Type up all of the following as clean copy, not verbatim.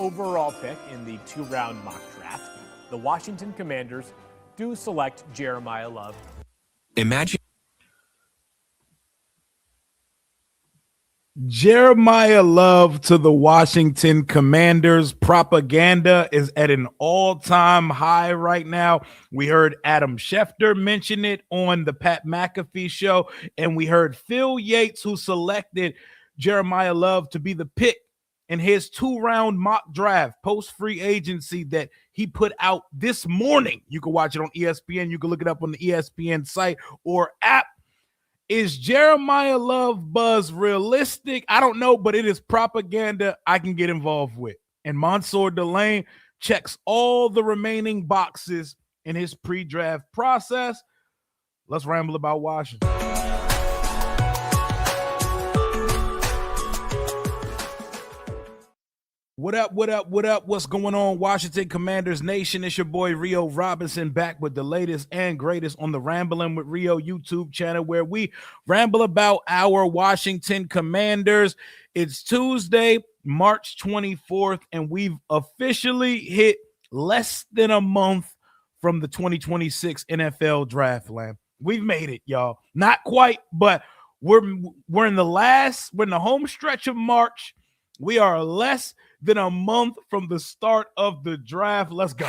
overall pick in the 2-round mock draft, the Washington Commanders do select Jeremiyah Love. Imagine Jeremiyah Love to the Washington Commanders. Propaganda is at an all-time high right now. We heard Adam Schefter mention it on the Pat McAfee show, and we heard Phil Yates, who selected Jeremiyah Love to be the pick in his 2-round mock draft post-free agency that he put out this morning. You can watch it on ESPN. You can look it up on the ESPN site or app. Is Jeremiyah Love buzz realistic? I don't know, but it is propaganda I can get involved with. And Mansoor Delane checks all the remaining boxes in his pre-draft process. Let's ramble about Washington. What up, what up, what up? What's going on, Washington Commanders Nation? It's your boy Rio Robinson back with the latest and greatest on the Rambling with Rio YouTube channel, where we ramble about our Washington Commanders. It's Tuesday, March 24th, and we've officially hit less than a month from the 2026 NFL Draft, Lamb. We've made it, y'all. Not quite, but we're in the home stretch of March. We are less than a month from the start of the draft. Let's go.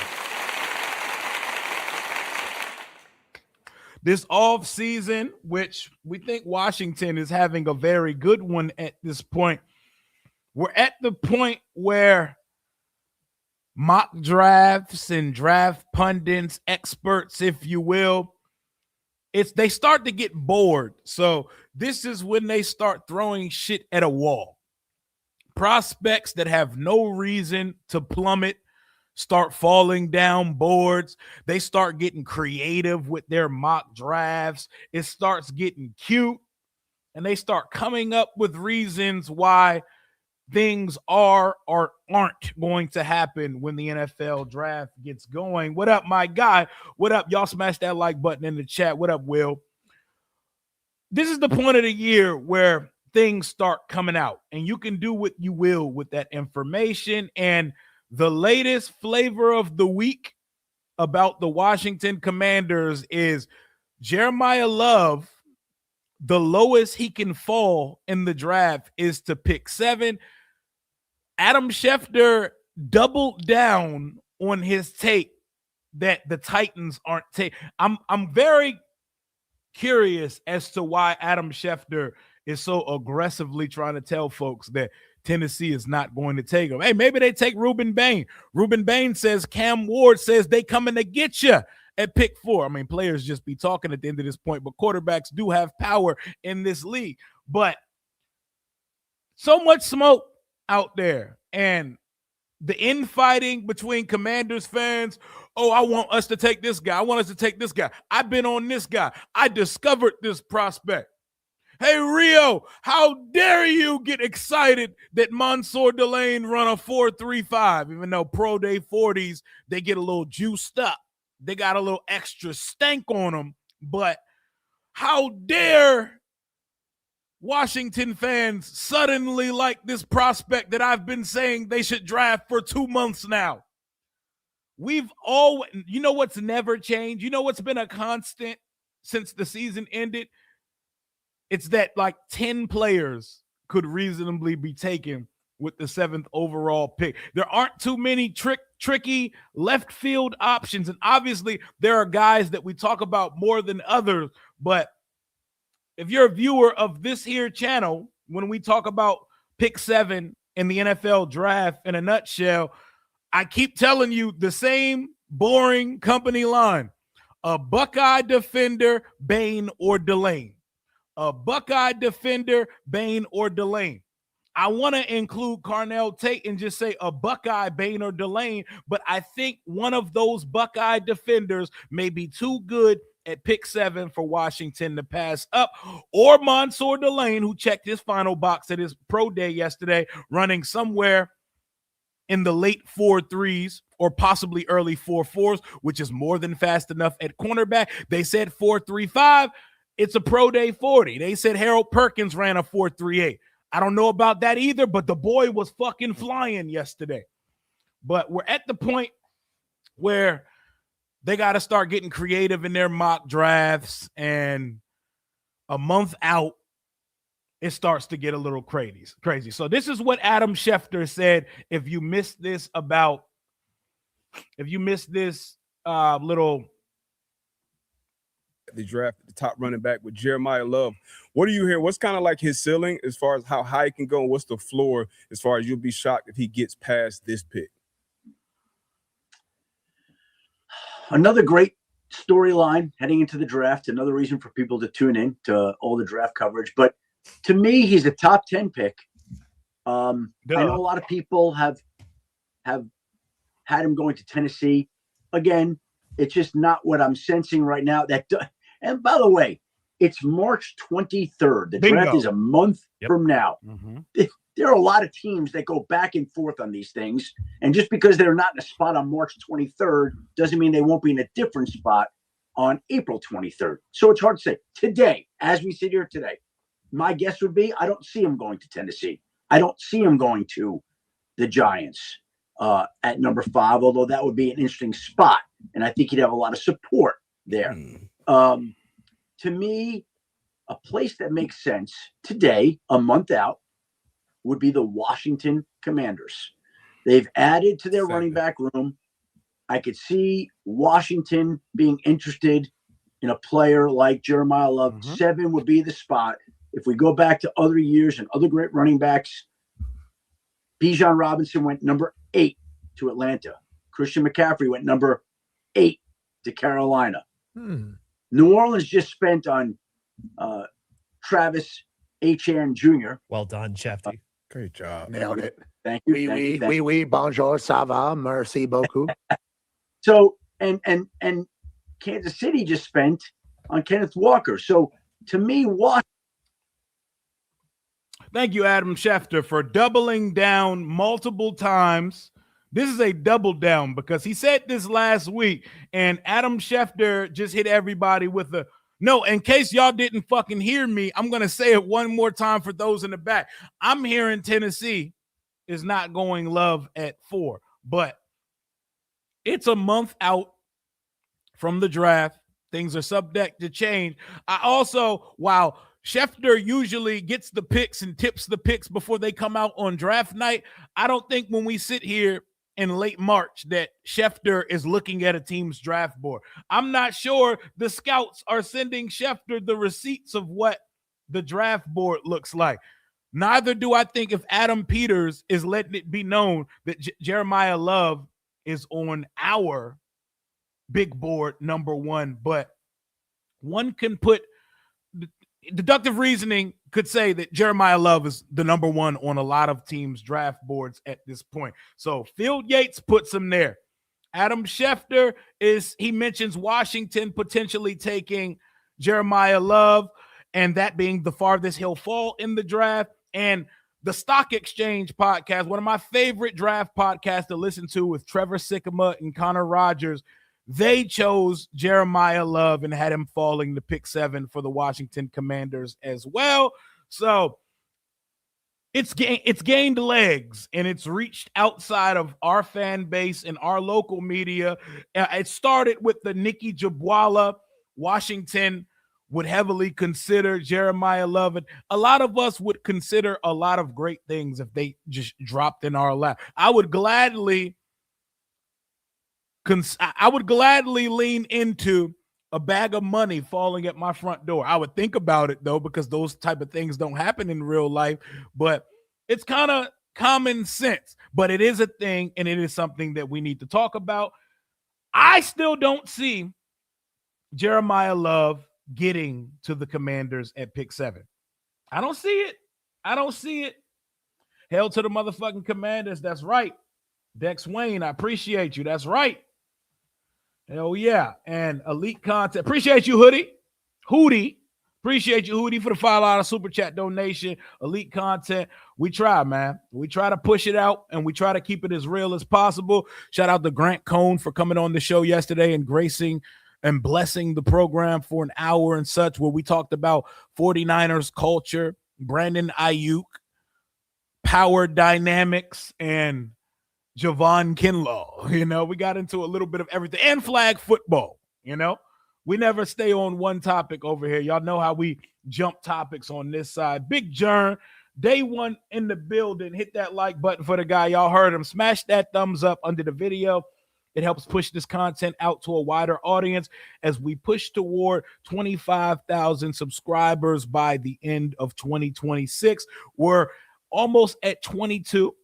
This offseason, which we think Washington is having a very good one at this point, we're at the point where mock drafts and draft pundits, experts, if you will, they start to get bored. So this is when they start throwing shit at a wall. Prospects that have no reason to plummet start falling down boards. They start getting creative with their mock drafts. It starts getting cute, and they start coming up with reasons why things are or aren't going to happen when the NFL draft gets going. What up, my guy? What up? Y'all smash that like button in the chat. What up, Will? This is the point of the year where things start coming out, and you can do what you will with that information. And the latest flavor of the week about the Washington Commanders is Jeremiyah Love. The lowest he can fall in the draft is to pick 7. Adam Schefter doubled down on his take that the Titans aren't taking. I'm very curious as to why Adam Schefter is so aggressively trying to tell folks that Tennessee is not going to take him. Hey, maybe they take Rueben Bain. Rueben Bain says Cam Ward says they coming to get you at pick 4. I mean, players just be talking at the end of this point, but quarterbacks do have power in this league. But so much smoke out there, and the infighting between Commanders fans. Oh, I want us to take this guy. I want us to take this guy. I've been on this guy. I discovered this prospect. Hey, Rio, how dare you get excited that Mansoor Delane run a 4.35, even though pro day 40s, they get a little juiced up. They got a little extra stank on them. But how dare Washington fans suddenly like this prospect that I've been saying they should draft for 2 months now? We've always, you know what's never changed? You know what's been a constant since the season ended? It's that like 10 players could reasonably be taken with the 7th overall pick. There aren't too many tricky left field options. And obviously there are guys that we talk about more than others. But if you're a viewer of this here channel, when we talk about pick 7 in the NFL draft in a nutshell, I keep telling you the same boring company line: a Buckeye defender, Bain or Delane. A Buckeye defender, Bain or Delane. I want to include Carnell Tate and just say a Buckeye, Bain or Delane, but I think one of those Buckeye defenders may be too good at pick 7 for Washington to pass up, or Mansoor Delane, who checked his final box at his pro day yesterday, running somewhere in the late 4.3s or possibly early 4.4s, which is more than fast enough at cornerback. They said 4.35. It's a pro day 40. They said Harold Perkins ran a 4.38. I don't know about that either, but the boy was fucking flying yesterday. but we're at the point where they got to start getting creative in their mock drafts, and a month out, it starts to get a little crazy. So this is what Adam Schefter said. If you missed this little the draft, the top running back with Jeremiyah Love. What do you hear? What's kind of like his ceiling as far as how high he can go, and what's the floor as far as you'll be shocked if he gets past this pick? Another great storyline heading into the draft. Another reason for people to tune in to all the draft coverage. But to me, he's a top 10 pick. I know a lot of people have had him going to Tennessee. Again, it's just not what I'm sensing right now. And by the way, it's March 23rd. The draft is a month from now. Mm-hmm. There are a lot of teams that go back and forth on these things. And just because they're not in a spot on March 23rd doesn't mean they won't be in a different spot on April 23rd. So it's hard to say. Today, as we sit here today, my guess would be I don't see him going to Tennessee. I don't see him going to the Giants at number 5, although that would be an interesting spot. And I think he'd have a lot of support there. To me, a place that makes sense today, a month out, would be the Washington Commanders. They've added to their running back room. I could see Washington being interested in a player like Jeremiyah Love. Mm-hmm. 7 would be the spot. If we go back to other years and other great running backs, Bijan Robinson went number 8 to Atlanta. Christian McCaffrey went number 8 to Carolina. New Orleans just spent on Travis Etienne Jr. Well done, Shefty. Great job. Nailed it. Thank you. Oui, bonjour, ça va, merci beaucoup. So, and Kansas City just spent on Kenneth Walker. So, to me, Thank you, Adam Schefter, for doubling down multiple times. This is a double down because he said this last week, and Adam Schefter just hit everybody with a no. In case y'all didn't fucking hear me, I'm going to say it one more time for those in the back. I'm hearing Tennessee is not going Love at 4, but it's a month out from the draft. Things are subject to change. I also, while Schefter usually gets the picks and tips the picks before they come out on draft night, I don't think when we sit here in late March that Schefter is looking at a team's draft board. I'm not sure the scouts are sending Schefter the receipts of what the draft board looks like. Neither do I think if Adam Peters is letting it be known that Jeremiyah Love is on our big board number 1, but one can put deductive reasoning could say that Jeremiyah Love is the number 1 on a lot of teams' draft boards at this point. So Field Yates puts him there. Adam Schefter he mentions Washington potentially taking Jeremiyah Love, and that being the farthest he'll fall in the draft. And the Stock Exchange podcast, one of my favorite draft podcasts to listen to with Trevor Sikkema and Connor Rogers, they chose Jeremiyah Love and had him falling to pick 7 for the Washington Commanders as well. So it's gained legs, and it's reached outside of our fan base and our local media. It started with the Nikki Jabwala. Washington would heavily consider Jeremiyah Love. And a lot of us would consider a lot of great things if they just dropped in our lap. I would gladly lean into a bag of money falling at my front door. I would think about it, though, because those type of things don't happen in real life. But it's kind of common sense. But it is a thing, and it is something that we need to talk about. I still don't see Jeremiyah Love getting to the Commanders at pick 7. I don't see it. Hell to the motherfucking Commanders. That's right. Dex Wayne, I appreciate you. That's right. Hell yeah. And elite content. Appreciate you, Hootie. Appreciate you, Hootie, for the $5 super chat donation. Elite content. We try, man. We try to push it out, and we try to keep it as real as possible. Shout out to Grant Cohn for coming on the show yesterday and gracing and blessing the program for an hour and such, where we talked about 49ers culture, Brandon Ayuk, power dynamics, and Javon Kinlaw. We got into a little bit of everything and flag football. We never stay on one topic over here. Y'all know how we jump topics on this side. Big Jern, day one in the building. Hit that like button for the guy. Y'all heard him. Smash that thumbs up under the video. It helps push this content out to a wider audience as we push toward 25,000 subscribers by the end of 2026. We're almost at 22.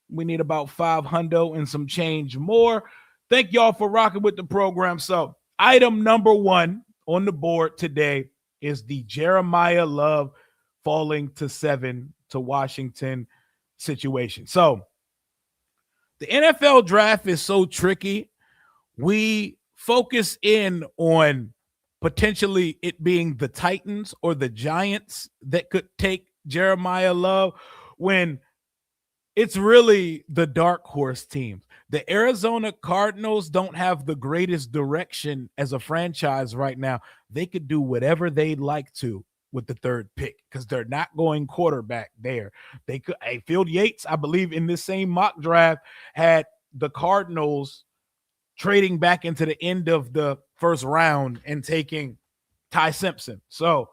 We need about 500 and some change more. Thank y'all for rocking with the program. So, item number one on the board today is the Jeremiyah Love falling to 7 to Washington situation. So, the NFL draft is so tricky. We focus in on potentially it being the Titans or the Giants that could take Jeremiyah Love when it's really the dark horse teams. The Arizona Cardinals don't have the greatest direction as a franchise right now. They could do whatever they'd like to with the third pick because they're not going quarterback there. They could. Field Yates, I believe, in this same mock draft had the Cardinals trading back into the end of the first round and taking Ty Simpson. So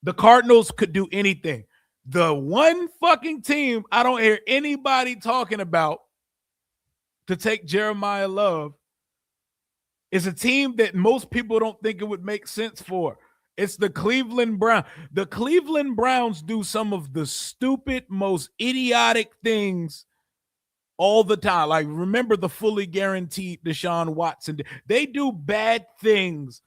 the Cardinals could do anything. The one fucking team I don't hear anybody talking about to take Jeremiyah Love is a team that most people don't think it would make sense for. It's the Cleveland Browns. The Cleveland Browns do some of the stupid, most idiotic things all the time. Like, remember the fully guaranteed Deshaun Watson. They do bad things.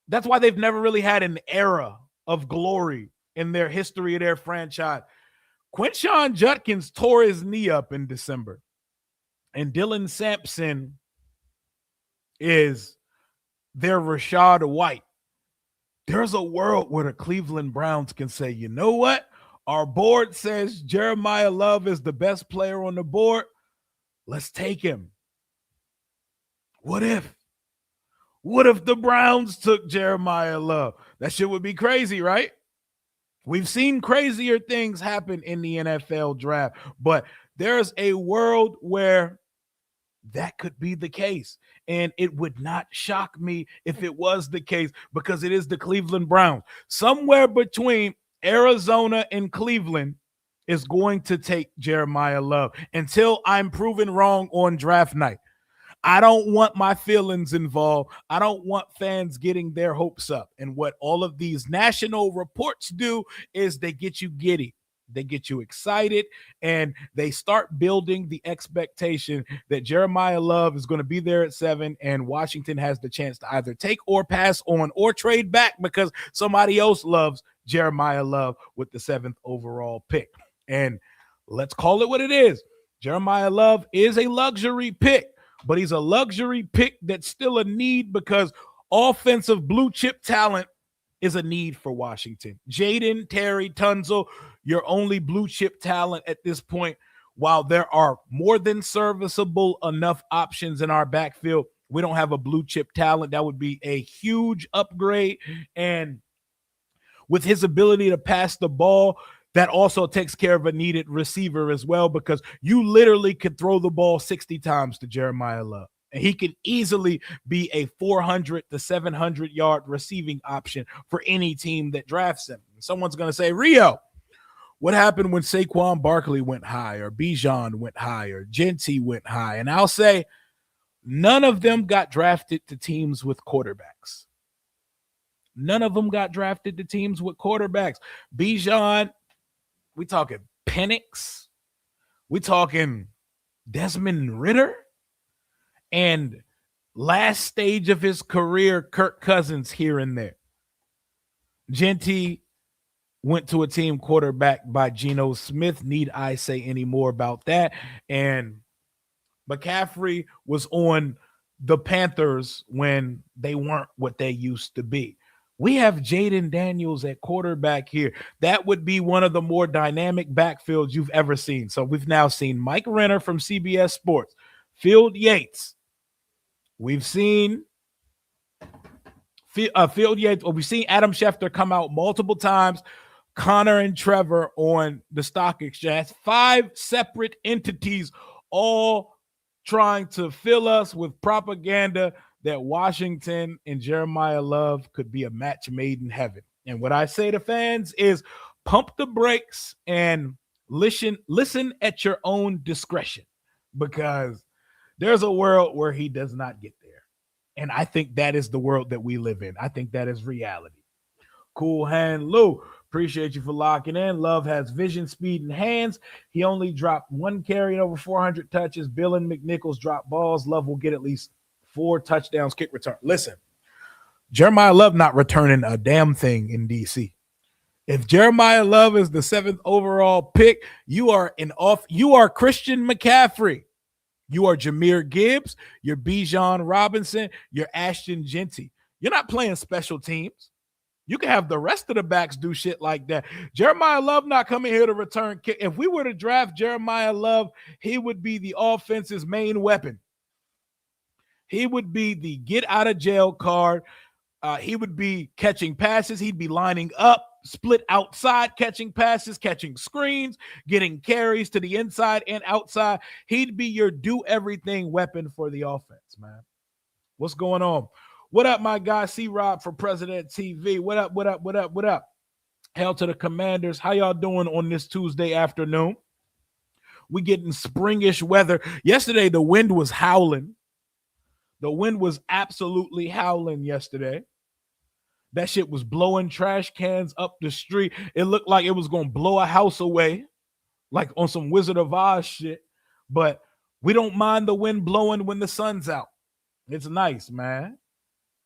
That's why they've never really had an era of glory in their history of their franchise. Quinshon Judkins tore his knee up in December. And Dylan Sampson is their Rashad White. There's a world where the Cleveland Browns can say, you know what? Our board says Jeremiyah Love is the best player on the board. Let's take him. What if? What if the Browns took Jeremiyah Love? That shit would be crazy, right? We've seen crazier things happen in the NFL draft, but there's a world where that could be the case. And it would not shock me if it was the case because it is the Cleveland Browns. Somewhere between Arizona and Cleveland is going to take Jeremiyah Love until I'm proven wrong on draft night. I don't want my feelings involved. I don't want fans getting their hopes up. And what all of these national reports do is they get you giddy. They get you excited, and they start building the expectation that Jeremiyah Love is going to be there at 7, and Washington has the chance to either take or pass on or trade back because somebody else loves Jeremiyah Love with the 7th overall pick. And let's call it what it is. Jeremiyah Love is a luxury pick, but he's a luxury pick that's still a need because offensive blue chip talent is a need for Washington. Jaden, Terry, Tunzel, your only blue chip talent at this point. While there are more than serviceable enough options in our backfield, we don't have a blue chip talent. That would be a huge upgrade. And with his ability to pass the ball, that also takes care of a needed receiver as well, because you literally could throw the ball 60 times to Jeremiyah Love. And he can easily be a 400 to 700 yard receiving option for any team that drafts him. Someone's going to say, Rio, what happened when Saquon Barkley went high, or Bijan went high, or Genty went high? And I'll say none of them got drafted to teams with quarterbacks. None of them got drafted to teams with quarterbacks. Bijan, we talking Penix, we talking Desmond Ridder, and last stage of his career, Kirk Cousins here and there. Genty went to a team quarterbacked by Geno Smith. Need I say any more about that? And McCaffrey was on the Panthers when they weren't what they used to be. We have Jaden Daniels at quarterback here. That would be one of the more dynamic backfields you've ever seen. So we've now seen Mike Renner from CBS Sports, Field Yates. We've seen Field Yates, or we've seen Adam Schefter come out multiple times Connor and Trevor on the stock exchange. 5 separate entities all trying to fill us with propaganda that Washington and Jeremiah Love could be a match made in heaven. And what I say to fans is pump the brakes and listen at your own discretion, because there's a world where he does not get there. And I think that is the world that we live in. I think that is reality. Cool Hand Lou, appreciate you for locking in. Love has vision, speed, and hands. He only dropped 1 carry and over 400 touches. Bill and McNichols drop balls. Love will get at least 4 touchdowns, kick return. Listen, Jeremiah Love not returning a damn thing in DC. If Jeremiah Love is the 7th overall pick, you are Christian McCaffrey. You are Jahmyr Gibbs. You're Bijan Robinson. You're Ashton Genty. You're not playing special teams. You can have the rest of the backs do shit like that. Jeremiah Love not coming here to return kick. If we were to draft Jeremiah Love, he would be the offense's main weapon. He would be the get out of jail card. He would be catching passes. He'd be lining up, split outside, catching passes, catching screens, getting carries to the inside and outside. He'd be your do everything weapon for the offense, man. What's going on? What up, my guy, C-Rob for President TV? What up, what up, what up, what up? Hail to the Commanders. How y'all doing on this Tuesday afternoon? We getting springish weather. Yesterday, the wind was howling. The wind was absolutely howling yesterday. That shit was blowing trash cans up the street. It looked like it was going to blow a house away, like on some Wizard of Oz shit. But we don't mind the wind blowing when the sun's out. It's nice, man.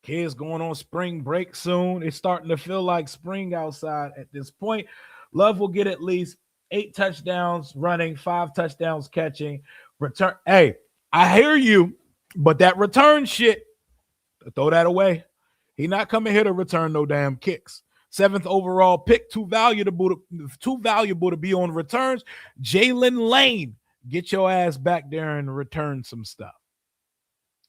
Kids going on spring break soon. It's starting to feel like spring outside at this point. Love will get at least 8 touchdowns running, 5 touchdowns catching. Return. Hey, I hear you, but that return shit, throw that away. He not coming here to return no damn kicks. 7th overall pick, too valuable to be on returns. Jalen Lane, get your ass back there and return some stuff.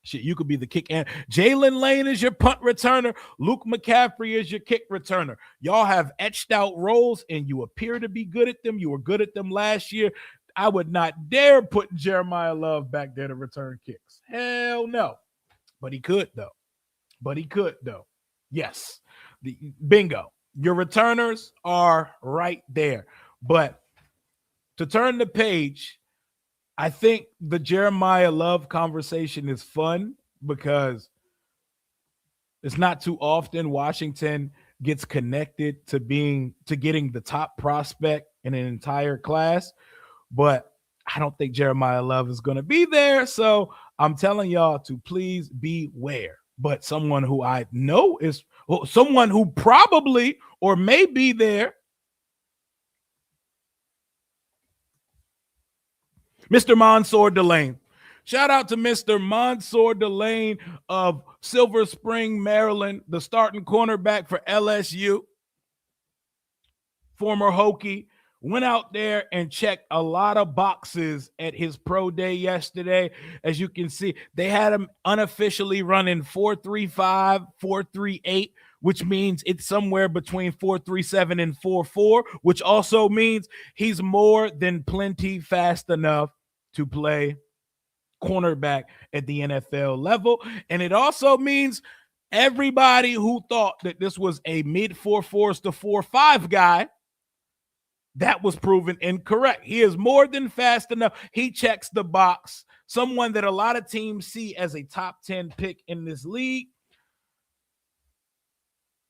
Shit, you could be the kick. And Jalen Lane is your punt returner. Luke McCaffrey is your kick returner. Y'all have etched out roles, and you appear to be good at them. You were good at them last year. I would not dare put Jeremiah Love back there to return kicks. Hell no. But he could, though. Yes. Bingo. Your returners are right there. But to turn the page, I think the Jeremiah Love conversation is fun because it's not too often Washington gets connected to getting the top prospect in an entire class. But I don't think Jeremiah Love is going to be there. So I'm telling y'all to please beware. But someone who I know is someone who probably or may be there, Mr. Mansoor Delane. Shout out to Mr. Mansoor Delane of Silver Spring, Maryland, the starting cornerback for LSU, former Hokie. Went out there and checked a lot of boxes at his pro day yesterday. As you can see, they had him unofficially running 4.35, 4.38, which means it's somewhere between 4.37 and 4.4, which also means he's more than plenty fast enough to play cornerback at the NFL level. And it also means everybody who thought that this was a mid 4.4s to 4.5 guy, that was proven incorrect. He is more than fast enough. He checks the box. Someone that a lot of teams see as a top 10 pick in this league.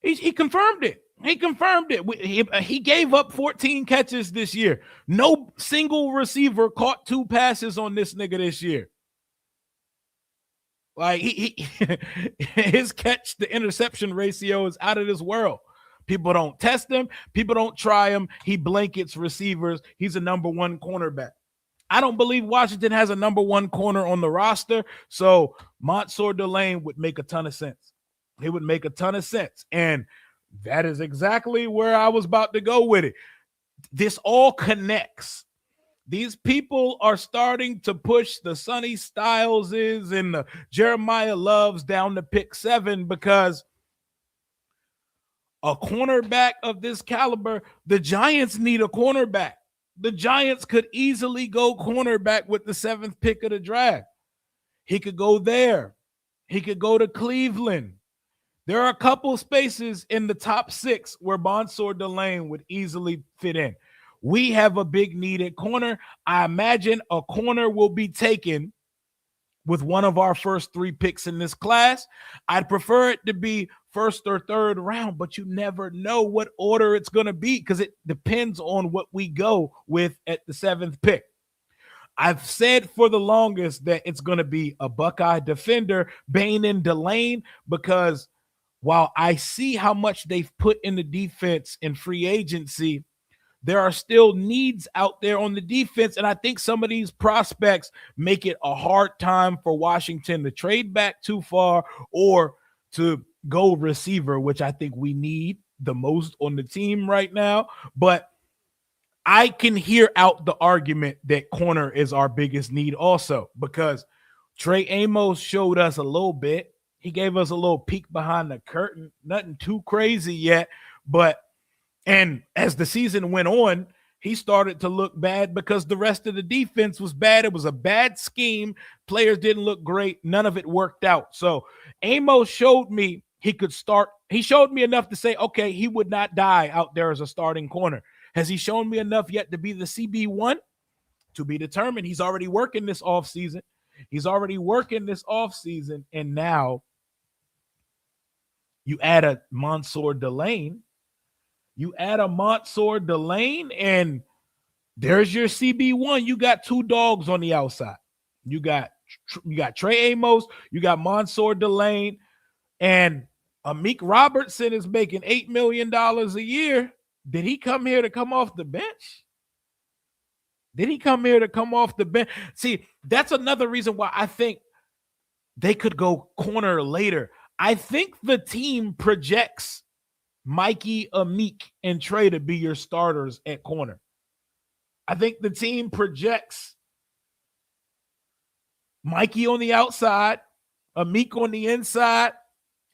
He confirmed it. He gave up 14 catches this year. No single receiver caught 2 passes on this nigga this year. Like his catch to interception ratio is out of this world. People don't test him. People don't try him. He blankets receivers. He's a number 1 cornerback. I don't believe Washington has a number 1 corner on the roster. So Mansoor Delane would make a ton of sense. He would make a ton of sense. And that is exactly where I was about to go with it. This all connects. These people are starting to push the Sonny Styleses and the Jeremiah Loves down to pick 7 because a cornerback of this caliber, the Giants need a cornerback. The Giants could easily go cornerback with the 7th pick of the draft. He could go there. He could go to Cleveland. There are a couple spaces in the top 6 where Mansoor Delane would easily fit in. We have a big need at corner. I imagine a corner will be taken with one of our first 3 picks in this class. I'd prefer it to be first or third round, but you never know what order it's going to be because it depends on what we go with at the 7th pick. I've said for the longest that it's going to be a Buckeye defender, Bain and Delane, because while I see how much they've put in the defense in free agency, there are still needs out there on the defense, and I think some of these prospects make it a hard time for Washington to trade back too far or to go receiver, which I think we need the most on the team right now. But I can hear out the argument that corner is our biggest need also, because Trey Amos showed us a little bit. He gave us a little peek behind the curtain, nothing too crazy yet, and as the season went on, he started to look bad because the rest of the defense was bad. It was a bad scheme. Players didn't look great. None of it worked out. So Amos showed me he could start. He showed me enough to say, okay, he would not die out there as a starting corner. Has he shown me enough yet to be the CB1? To be determined. He's already working this offseason. And now you add a Mansoor Delane. And there's your CB1. You got 2 dogs on the outside. You got Trey Amos, you got Mansoor Delane, and Amik Robertson is making $8 million a year. Did he come here to come off the bench? See, that's another reason why I think they could go corner later. I think the team projects Mikey, Amik, and Trey to be your starters at corner. I think the team projects Mikey on the outside, Amik on the inside,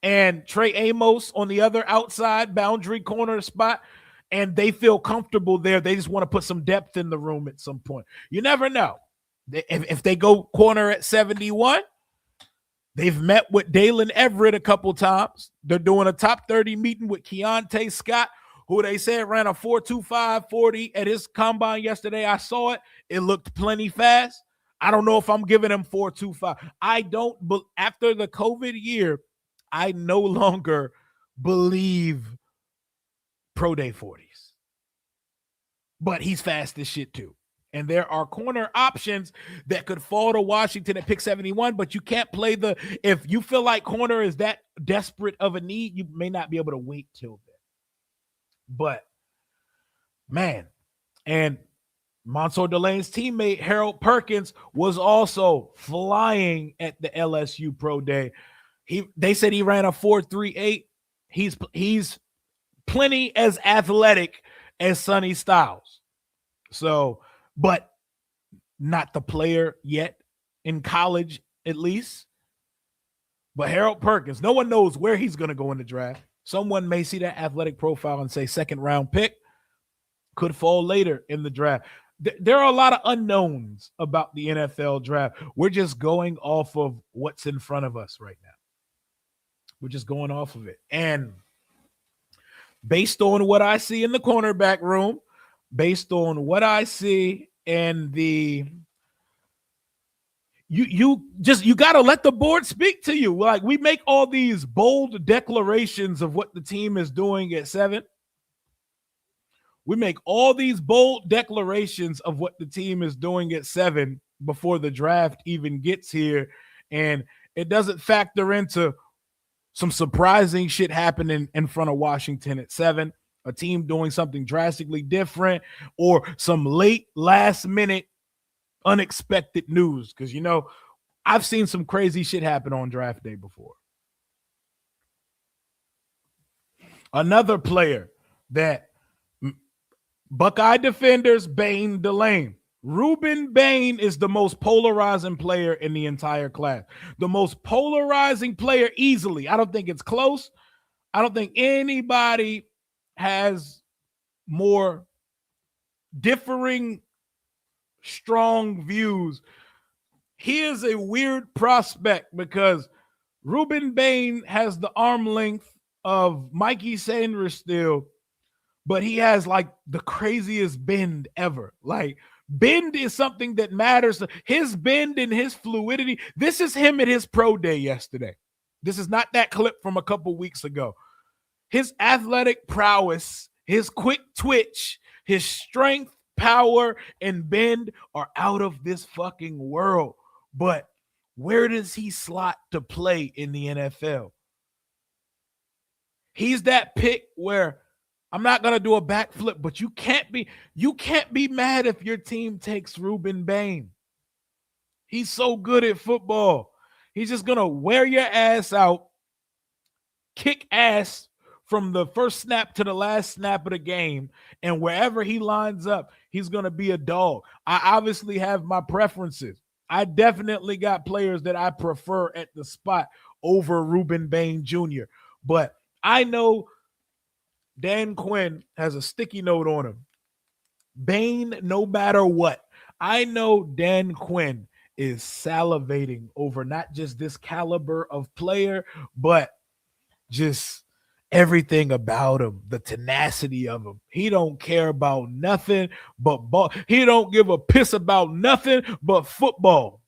and Trey Amos on the other outside boundary corner spot, and they feel comfortable there. They just want to put some depth in the room at some point. You never know. If they go corner at 71, they've met with Delane Everett a couple times. They're doing a top 30 meeting with Keontae Scott, who they said ran a 4.25 40 at his combine yesterday. I saw it. It looked plenty fast. I don't know if I'm giving him 4.25. I don't, but after the COVID year, I no longer believe pro day 40s. But he's fast as shit too. And there are corner options that could fall to Washington at pick 71, but you can't play if you feel like corner is that desperate of a need, you may not be able to wait till then. But, man, and Mansoor Delane's teammate, Harold Perkins, was also flying at the LSU Pro Day. They said he ran a 4.38. He's plenty as athletic as Sonny Styles. So, but not the player yet in college, at least. But Harold Perkins, no one knows where he's going to go in the draft. Someone may see that athletic profile and say 2nd round pick, could fall later in the draft. There are a lot of unknowns about the NFL draft. We're just going off of what's in front of us right now. We're just going off of it. And based on what I see in the cornerback room, based on what I see and you got to let the board speak to you. Like, we make all these bold declarations of what the team is doing at 7. We make all these bold declarations of what the team is doing at 7 before the draft even gets here. And it doesn't factor into some surprising shit happening in front of Washington at 7. A team doing something drastically different, or some late last minute unexpected news. Because, I've seen some crazy shit happen on draft day before. Another player that Buckeye defenders, Bain, Delane. Rueben Bain is the most polarizing player in the entire class. The most polarizing player easily. I don't think it's close. I don't think anybody has more differing strong views. He is a weird prospect because Rueben Bain has the arm length of Mikey Sanders still, but he has like the craziest bend ever. Like, bend is something that matters. His bend and his fluidity. This is him at his pro day yesterday. This is not that clip from a couple weeks ago. His athletic prowess, his quick twitch, his strength, power, and bend are out of this fucking world. But where does he slot to play in the NFL? He's that pick where I'm not gonna do a backflip, but you can't be mad if your team takes Rueben Bain. He's so good at football. He's just gonna wear your ass out, kick ass from the first snap to the last snap of the game, and wherever he lines up, he's gonna be a dog. I obviously have my preferences. I definitely got players that I prefer at the spot over Rueben Bain Jr., but I know Dan Quinn has a sticky note on him. Bain, no matter what. I know Dan Quinn is salivating over not just this caliber of player, but just everything about him, the tenacity of him. He don't care about nothing but ball. He don't give a piss about nothing but football.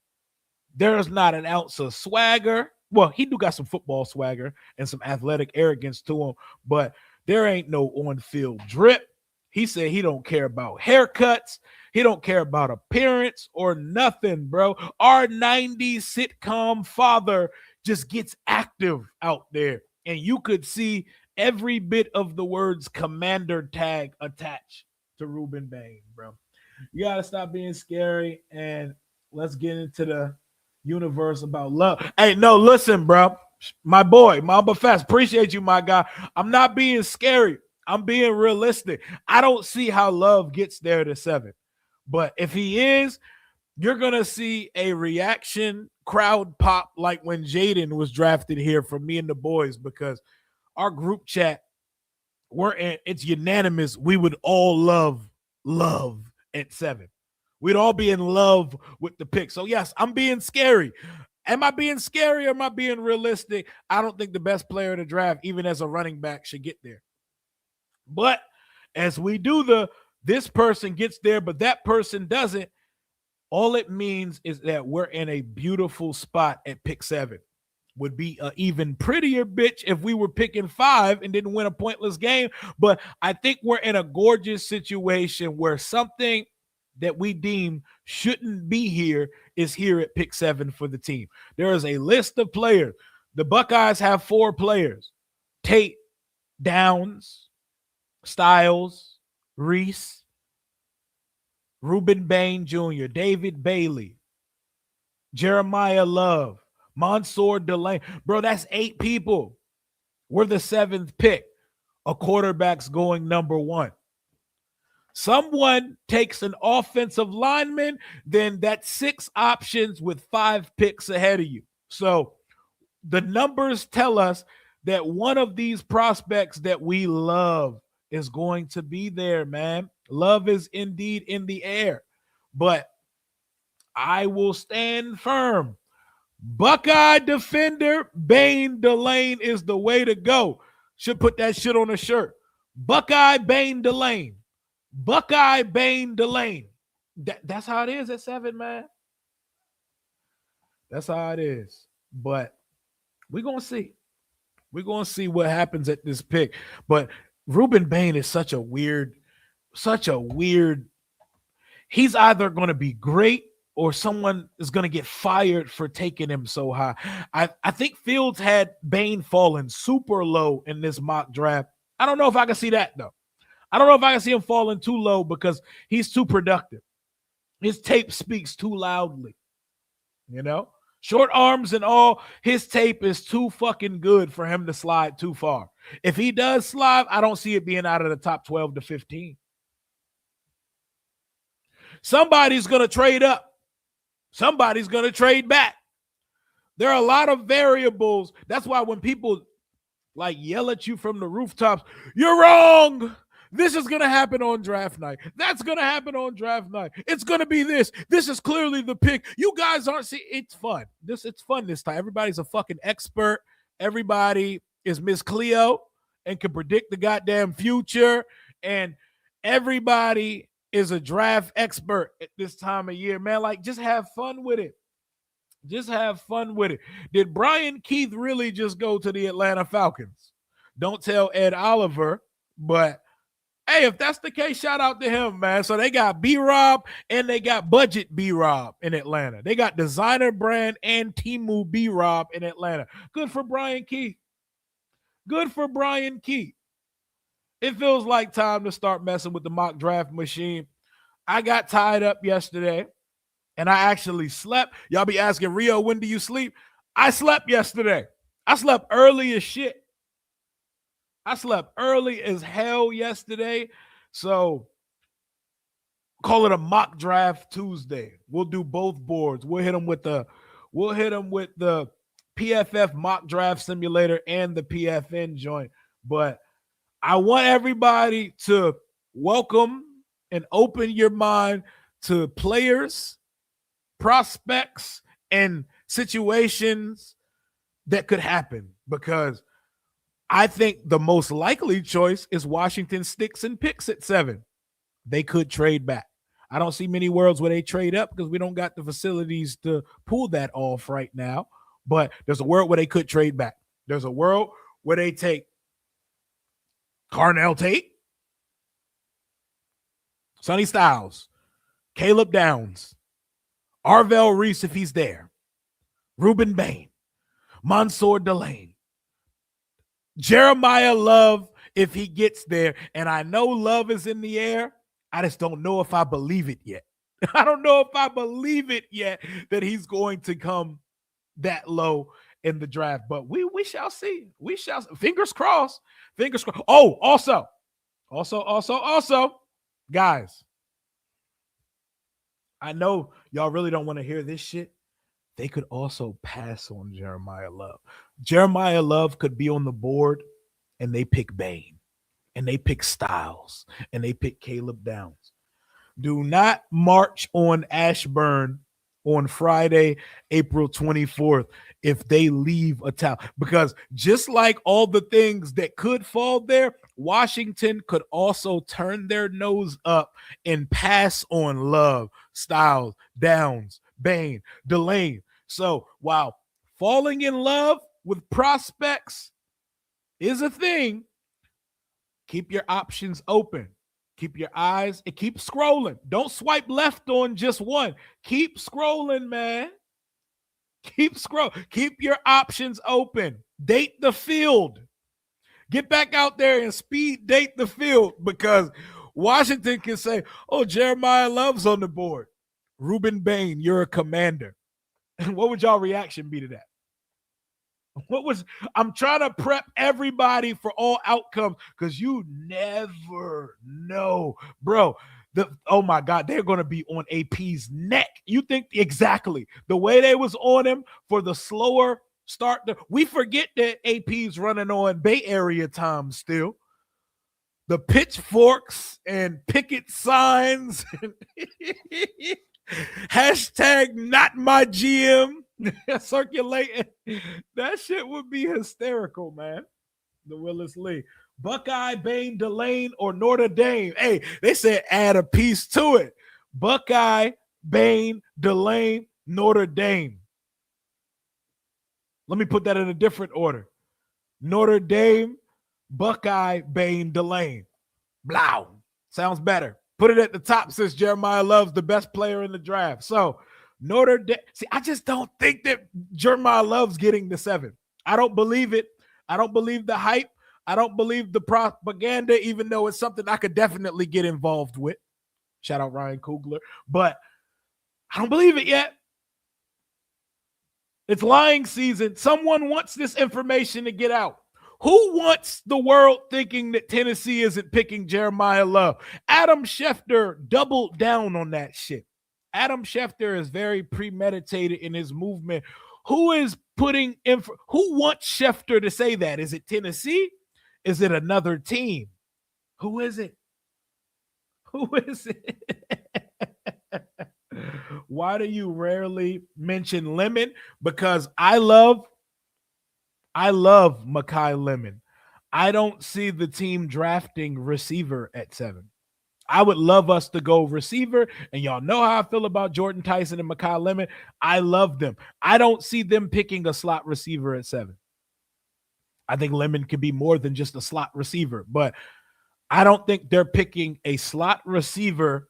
There's not an ounce of swagger. Well, he do got some football swagger and some athletic arrogance to him, but there ain't no on-field drip. He said he don't care about haircuts. He don't care about appearance or nothing, bro. Our 90s sitcom father just gets active out there. And you could see every bit of the words commander tag attached to Rueben Bain, bro. You got to stop being scary and let's get into the universe about love. Hey, no, listen, bro. My boy, Mamba Fast, appreciate you, my guy. I'm not being scary. I'm being realistic. I don't see how Love gets there to 7. But if he is, you're going to see a reaction crowd pop like when Jaden was drafted here from me and the boys, because our group chat, it's unanimous. We would all love at 7. We'd all be in love with the pick. So, yes, I'm being scary. Am I being scary or am I being realistic? I don't think the best player to draft, even as a running back, should get there. But as we do this person gets there, but that person doesn't, all it means is that we're in a beautiful spot at pick 7. Would be an even prettier bitch if we were picking 5 and didn't win a pointless game. But I think we're in a gorgeous situation where something that we deem shouldn't be here is here at pick 7 for the team. There is a list of players. The Buckeyes have 4 players: Tate, Downs, Styles, Reese, Rueben Bain Jr., David Bailey, Jeremiyah Love, Mansoor, Delane. Bro, that's 8 people. We're the 7th pick. A quarterback's going number 1. Someone takes an offensive lineman, then that's 6 options with 5 picks ahead of you. So the numbers tell us that one of these prospects that we love is going to be there, man. Love is indeed in the air. But I will stand firm. Buckeye defender, Bain Delane is the way to go. Should put that shit on a shirt. Buckeye Bain Delane. Buckeye Bain Delane. That's how it is at 7, man. That's how it is. But we're going to see. We're going to see what happens at this pick. But Rueben Bain is such a weird. He's either going to be great or someone is going to get fired for taking him so high. I think Fields had Bain falling super low in this mock draft. I don't know if I can see that, though. I don't know if I can see him falling too low because he's too productive. His tape speaks too loudly. You know? Short arms and all, his tape is too fucking good for him to slide too far. If he does slide, I don't see it being out of the top 12 to 15. Somebody's going to trade up. Somebody's going to trade back. There are a lot of variables. That's why when people like yell at you from the rooftops, "You're wrong. This is going to happen on draft night. That's going to happen on draft night. It's going to be this. This is clearly the pick. You guys aren't see." It's fun. It's fun this time. Everybody's a fucking expert. Everybody is Miss Cleo and can predict the goddamn future. And everybody is a draft expert at this time of year, man. Like, just have fun with it. Just have fun with it. Did Brian Keith really just go to the Atlanta Falcons? Don't tell Ed Oliver, but hey, if that's the case, shout out to him, man. So they got B-Rob and they got budget B-Rob in Atlanta. They got designer brand and Temu B-Rob in Atlanta. Good for Brian Keith. Good for Brian Keith. It feels like time to start messing with the mock draft machine. I got tied up yesterday, and I actually slept. Y'all be asking, Rio, when do you sleep? I slept yesterday. I slept early as shit. I slept early as hell yesterday. So call it a mock draft Tuesday. We'll do both boards. We'll hit them with the PFF mock draft simulator and the PFN joint. But I want everybody to welcome and open your mind to players, prospects, and situations that could happen, because I think the most likely choice is Washington sticks and picks at 7. They could trade back. I don't see many worlds where they trade up because we don't got the facilities to pull that off right now. But there's a world where they could trade back. There's a world where they take Carnell Tate, Sonny Styles, Caleb Downs, Arvell Reese if he's there, Rueben Bain, Mansoor Delane, Jeremiyah Love if he gets there. And I know Love is in the air. I just don't know if I believe it yet. I don't know if I believe it yet that he's going to come that low in the draft. But we shall see. We shall see. Fingers crossed. Fingers crossed. Oh, also, guys, I know y'all really don't want to hear this shit. They could also pass on Jeremiyah Love. Jeremiyah Love could be on the board and they pick Bain and they pick Styles and they pick Caleb Downs. Do not march on Ashburn on Friday, April 24th, if they leave a towel. Because just like all the things that could fall there, Washington could also turn their nose up and pass on Love, Styles, Downs, Bain, Delane. So while falling in love with prospects is a thing, keep your options open. Keep your eyes and keep scrolling. Don't swipe left on just one. Keep scrolling, man. Keep scrolling. Keep your options open. Date the field. Get back out there and speed date the field, because Washington can say, oh, Jeremiyah Love's on the board. Rueben Bain, you're a commander. And what would y'all reaction be to that? I'm trying to prep everybody for all outcomes, because you never know, bro. Oh my God, they're going to be on AP's neck. You think exactly the way they was on him for the slower start. We forget that AP's running on Bay Area time still. The pitchforks and picket signs. Hashtag not my GM circulating. That shit would be hysterical, man. The Willis Lee. Buckeye, Bain, Delane, or Notre Dame. Hey, they said add a piece to it. Buckeye, Bain, Delane, Notre Dame. Let me put that in a different order. Notre Dame, Buckeye, Bain, Delane. Blow. Sounds better. Put it at the top since Jeremiyah Love's the best player in the draft. So Notre Dame. See, I just don't think that Jeremiyah Love's getting the 7. I don't believe it. I don't believe the hype. I don't believe the propaganda, even though it's something I could definitely get involved with. Shout out Ryan Coogler. But I don't believe it yet. It's lying season. Someone wants this information to get out. Who wants the world thinking that Tennessee isn't picking Jeremiyah Love? Adam Schefter doubled down on that shit. Adam Schefter is very premeditated in his movement. Who is putting in? Who wants Schefter to say that? Is it Tennessee? Is it another team? Who is it? Who is it? Why do you rarely mention Lemon? Because I love Mekhi Lemon. I don't see the team drafting receiver at 7. I would love us to go receiver, and y'all know how I feel about Jordan Tyson and Mekhi Lemon. I love them. I don't see them picking a slot receiver at 7. I think Lemon could be more than just a slot receiver, but I don't think they're picking a slot receiver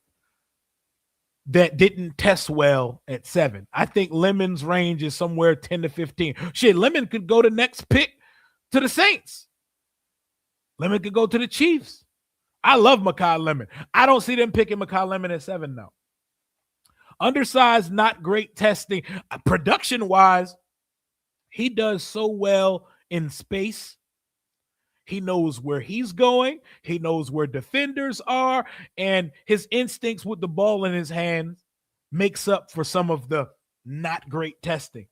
that didn't test well at 7. I think Lemon's range is somewhere 10 to 15. Shit, Lemon could go the next pick to the Saints. Lemon could go to the Chiefs. I love Mekhi Lemon. I don't see them picking Mekhi Lemon at 7 now. Undersized, not great testing. Production-wise, he does so well in space. He knows where he's going. He knows where defenders are. And his instincts with the ball in his hands makes up for some of the not great testing.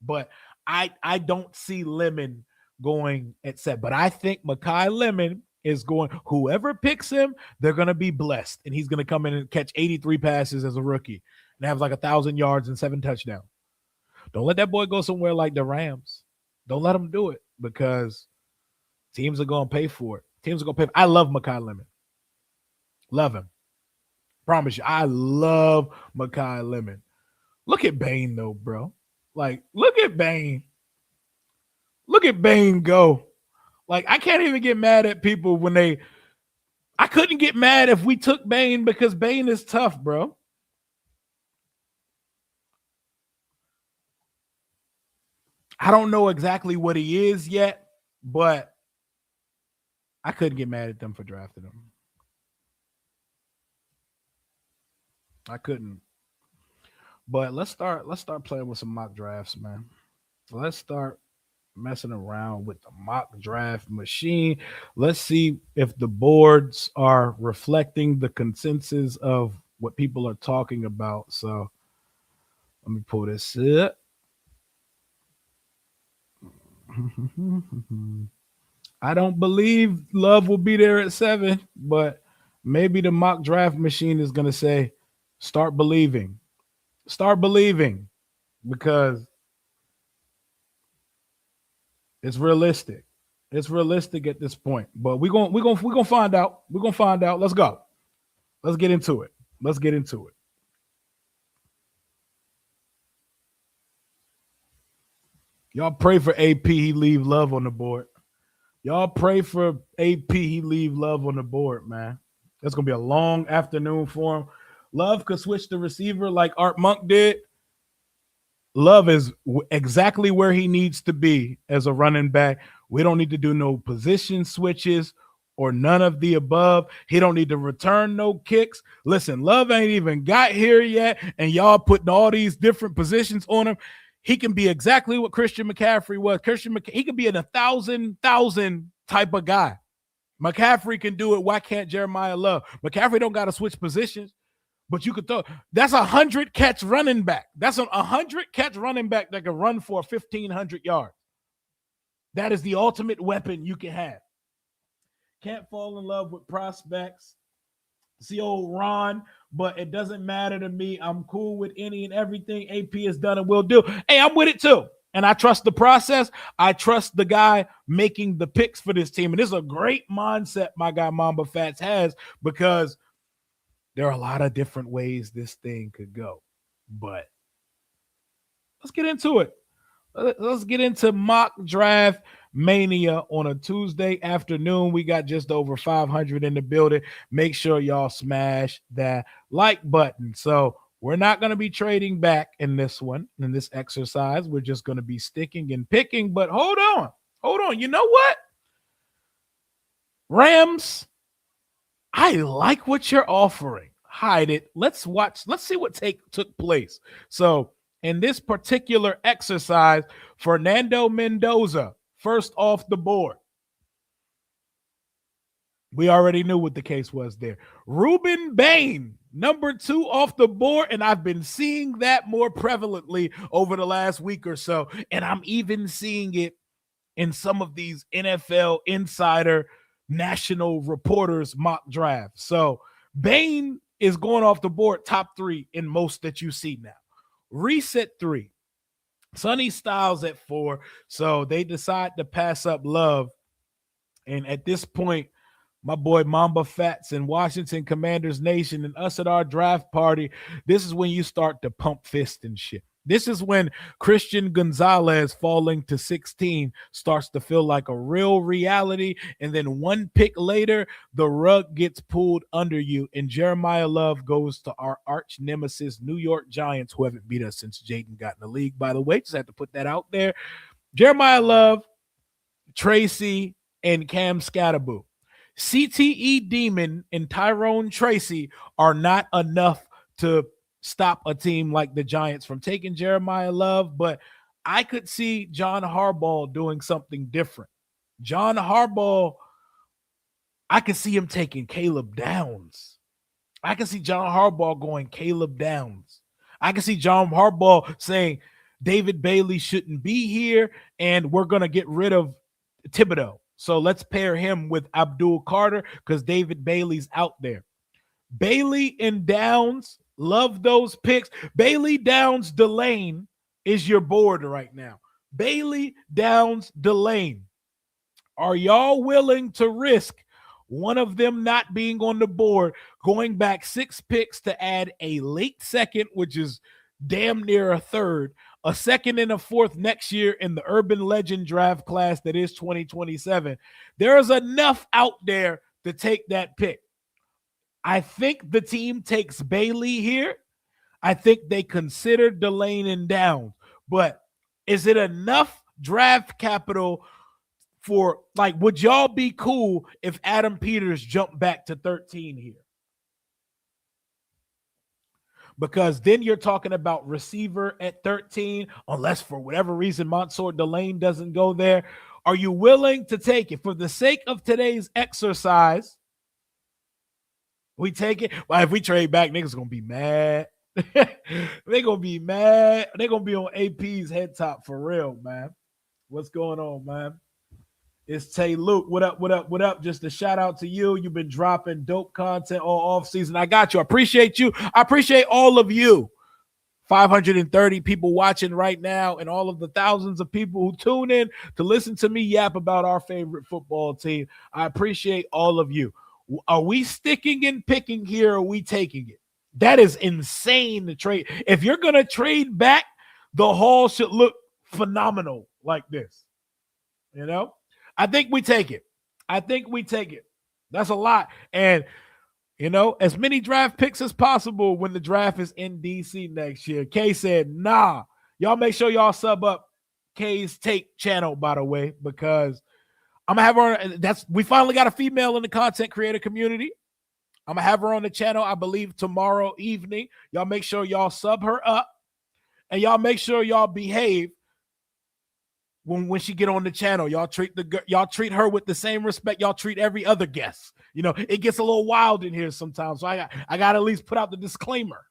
But I don't see Lemon going at 7. But I think Mekhi Lemon is going, whoever picks him, they're going to be blessed. And he's going to come in and catch 83 passes as a rookie and have like 1,000 yards and 7 touchdowns. Don't let that boy go somewhere like the Rams. Don't let him do it, because teams are going to pay for it. Teams are going to pay. I love Mekhi Lemon. Love him. Promise you, I love Mekhi Lemon. Look at Bain, though, bro. Like, look at Bain. Look at Bain go. Like, I can't even get mad at people when they – I couldn't get mad if we took Bain, because Bain is tough, bro. I don't know exactly what he is yet, but I couldn't get mad at them for drafting him. I couldn't. But let's start playing with some mock drafts, man. Let's start messing around with the mock draft machine. Let's see if the boards are reflecting the consensus of what people are talking about. So let me pull this up. I don't believe Love will be there at 7, but maybe the mock draft machine is going to say, start believing. Start believing, because it's realistic. It's realistic at this point. But we're gonna find out. We're gonna find out. Let's go. Let's get into it. Let's get into it. Y'all pray for AP. He leave Love on the board. Y'all pray for AP. He leave Love on the board, man. It's gonna be a long afternoon for him. Love could switch the receiver like Art Monk did. Love is exactly where he needs to be as a running back. We don't need to do no position switches or none of the above. He don't need to return no kicks. Listen, Love ain't even got here yet, and y'all putting all these different positions on him. He can be exactly what Christian McCaffrey was. He can be an 1,000 type of guy. McCaffrey can do it. Why can't Jeremiyah Love? McCaffrey don't got to switch positions, but you could throw. That's 100 catch running back. That's a 100 catch running back that can run for 1,500 yards. That is the ultimate weapon you can have. Can't fall in love with prospects. See old Ron, but it doesn't matter to me. I'm cool with any and everything AP has done and will do. Hey, I'm with it too. And I trust the process. I trust the guy making the picks for this team. And this is a great mindset my guy Mamba Fats has, because there are a lot of different ways this thing could go. But let's get into it. Let's get into mock draft mania on a Tuesday afternoon. We got just over 500 in the building. Make sure y'all smash that like button. So we're not going to be trading back in this one, in this exercise. We're just going to be sticking and picking. But hold on. You know what? Rams, I like what you're offering. Hide it. Let's watch. Let's see what took place. So in this particular exercise, Fernando Mendoza, first off the board. We already knew what the case was there. Rueben Bain, Number 2 off the board, and I've been seeing that more prevalently over the last week or so, and I'm even seeing it in some of these NFL insider national reporters mock drafts. So Bain is going off the board top 3 in most that you see now. Reset 3. Sonny Styles at 4. So they decide to pass up Love. And at this point, my boy Mamba Fats and Washington Commanders Nation and us at our draft party, this is when you start to pump fist and shit. This is when Christian Gonzalez falling to 16 starts to feel like a real reality. And then one pick later, the rug gets pulled under you. And Jeremiah Love goes to our arch nemesis, New York Giants, who haven't beat us since Jaden got in the league, by the way. Just had to put that out there. Jeremiah Love, Tracy, and Cam Scatterboo. CTE Demon and Tyrone Tracy are not enough to stop a team like the Giants from taking Jeremiah Love, but I could see John Harbaugh doing something different. John Harbaugh, I could see him taking Caleb Downs. I can see John Harbaugh going Caleb Downs. I can see John Harbaugh saying David Bailey shouldn't be here and we're going to get rid of Thibodeau. So let's pair him with Abdul Carter because David Bailey's out there. Bailey and Downs, love those picks. Bailey, Downs, Delane is your board right now. Bailey, Downs, Delane. Are y'all willing to risk one of them not being on the board, going back 6 picks to add a late second, which is damn near a third, a second and a fourth next year in the urban legend draft class that is 2027. There is enough out there to take that pick. I think the team takes Bailey here. I think they consider Delane and Downs. But is it enough draft capital for, like, would y'all be cool if Adam Peters jumped back to 13 here? Because then you're talking about receiver at 13, unless for whatever reason Mansoor Delane doesn't go there. Are you willing to take it? For the sake of today's exercise, we take it. Well, if we trade back, niggas going to be mad. They're going to be mad. They're going to be on AP's head top for real, man. What's going on, man? It's Tay Luke. What up, what up, what up? Just a shout out to you. You've been dropping dope content all off season. I got you. I appreciate you. I appreciate all of you. 530 people watching right now and all of the thousands of people who tune in to listen to me yap about our favorite football team. I appreciate all of you. Are we sticking and picking here or are we taking it? That is insane to trade. If you're going to trade back, the haul should look phenomenal like this. You know? I think we take it. I think we take it. That's a lot. And, you know, as many draft picks as possible when the draft is in DC next year. Kay said, nah. Y'all make sure y'all sub up Kay's Take channel, by the way, because I'm going to have her on. We finally got a female in the content creator community. I'm going to have her on the channel, I believe, tomorrow evening. Y'all make sure y'all sub her up. And y'all make sure y'all behave when she get on the channel. Y'all treat her with the same respect y'all treat every other guest. You know, it gets a little wild in here sometimes. So I got to at least put out the disclaimer.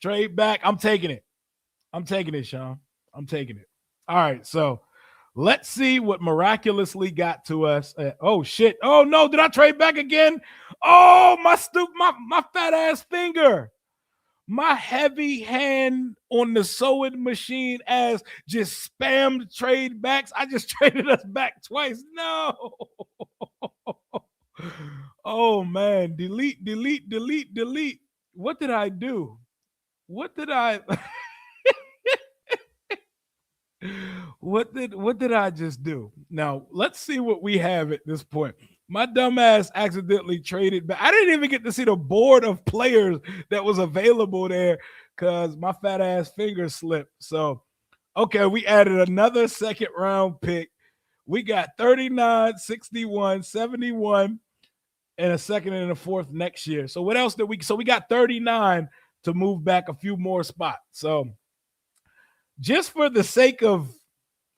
Trade back. I'm taking it. I'm taking it, Sean. I'm taking it. All right, so let's see what miraculously got to us. Oh shit. Oh no, did I trade back again? Oh, my fat ass finger. My heavy hand on the sewing machine ass just spammed trade backs. I just traded us back twice. No. Oh, man. Delete. What did I do? What did I just do? Now, let's see what we have at this point. My dumb ass accidentally traded back. I didn't even get to see the board of players that was available there because my fat ass finger slipped. So, okay, we added another second round pick. We got 39, 61, 71, and a second and a fourth next year. So what else did we? So we got 39 to move back a few more spots. So just for the sake of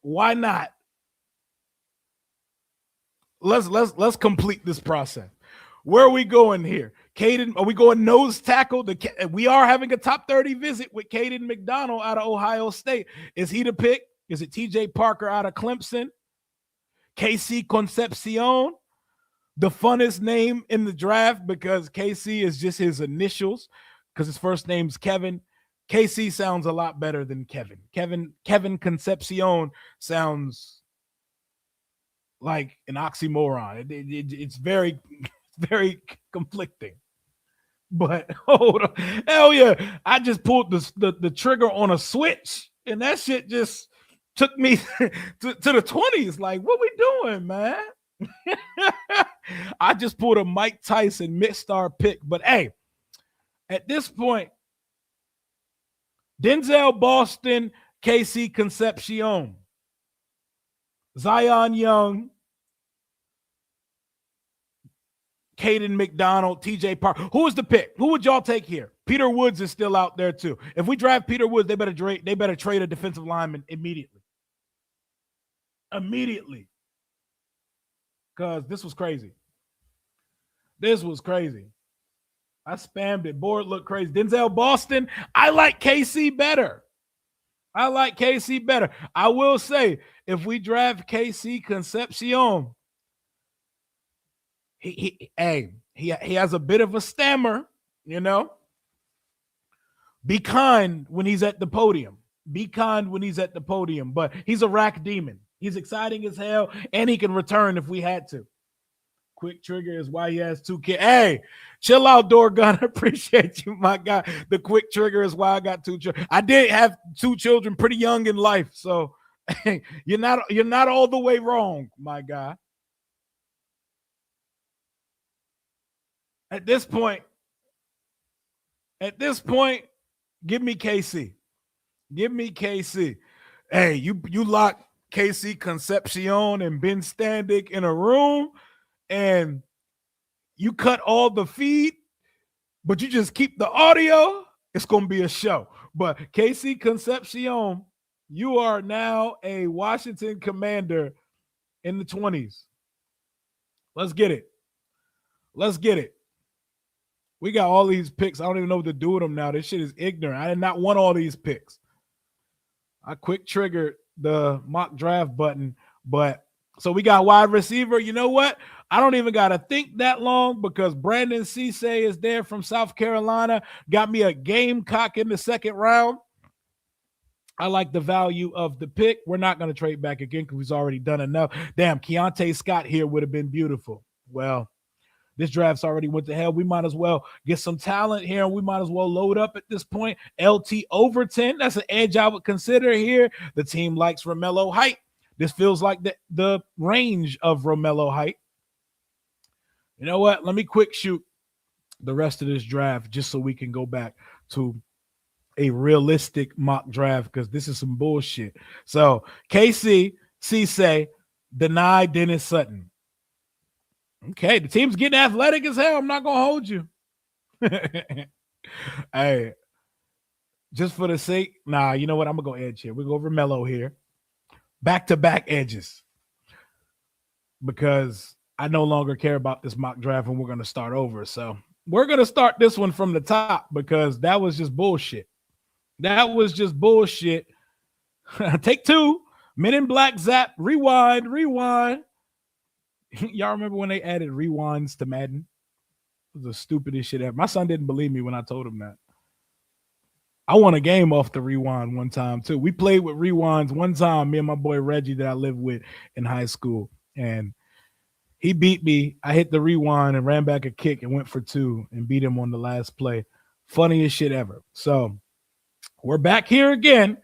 why not? Let's complete this process. Where are we going here? Caden, are we going nose tackle? We are having a top 30 visit with Caden McDonald out of Ohio State. Is he the pick? Is it TJ Parker out of Clemson? KC Concepcion, the funnest name in the draft because KC is just his initials because his first name's Kevin. KC sounds a lot better than Kevin. Kevin Concepcion sounds like an oxymoron. It's very, very conflicting. But hold on. Hell yeah. I just pulled the trigger on a switch and that shit just took me to the 20s. Like, what we doing, man? I just pulled a Mike Tyson mid-star pick. But hey, at this point, Denzel Boston, KC Concepcion, Zion Young, Caden McDonald, TJ Parker. Who is the pick? Who would y'all take here? Peter Woods is still out there too. If we draft Peter Woods, they better trade a defensive lineman immediately. Immediately. Because this was crazy. This was crazy. I spammed it. Board looked crazy. Denzel Boston, I like KC better. I like KC better. I will say, if we draft KC Concepcion, he has a bit of a stammer, you know. Be kind when he's at the podium. Be kind when he's at the podium. But he's a rack demon. He's exciting as hell, and he can return if we had to. Quick trigger is why he has 2 kids. Hey, chill out, Door Gun. Appreciate you, my guy. The quick trigger is why I got 2 children. I did have 2 children pretty young in life, so you're not all the way wrong, my guy. At this point, give me KC. Give me KC. Hey, you lock KC Concepcion and Ben Standig in a room, and you cut all the feed, but you just keep the audio, it's going to be a show. But KC Concepcion, you are now a Washington Commander in the 20s. Let's get it. Let's get it. We got all these picks. I don't even know what to do with them now. This shit is ignorant. I did not want all these picks. I quick triggered the mock draft button, but so we got wide receiver. You know what? I don't even got to think that long because Brandon Cisse is there from South Carolina. Got me a Gamecock in the 2nd round. I like the value of the pick. We're not going to trade back again because we've already done enough. Damn, Keontae Scott here would have been beautiful. Well, this draft's already went to hell. We might as well get some talent here, and we might as well load up at this point. LT Overton, that's an edge I would consider here. The team likes Romello Height. This feels like the range of Romello Height. You know what? Let me quick shoot the rest of this draft just so we can go back to a realistic mock draft because this is some bullshit. So KC, Cisse, deny Dennis Sutton. Okay, the team's getting athletic as hell. I'm not going to hold you. Hey, just for the sake, you know what? I'm going to go edge here. We'll go over Mello here. Back-to-back edges. Because I no longer care about this mock draft and we're going to start over. So we're going to start this one from the top because that was just bullshit. That was just bullshit. Take 2. Men in Black Zap. Rewind. Y'all remember when they added rewinds to Madden? It was the stupidest shit ever. My son didn't believe me when I told him that. I won a game off the rewind one time, too. We played with rewinds one time, me and my boy Reggie that I lived with in high school. And he beat me. I hit the rewind and ran back a kick and went for 2 and beat him on the last play. Funniest shit ever. So we're back here again,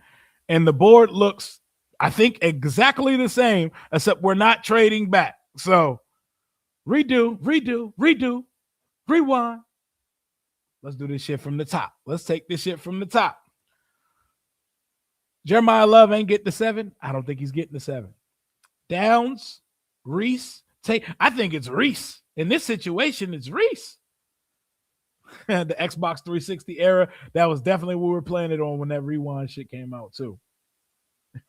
and the board looks, I think, exactly the same, except we're not trading back. So redo, rewind. Let's do this shit from the top. Let's take this shit from the top. Jeremiah Love ain't get the 7. I don't think he's getting the 7. Downs, Reese. I think it's Reese. In this situation, it's Reese. The Xbox 360 era, that was definitely what we were playing it on when that rewind shit came out too.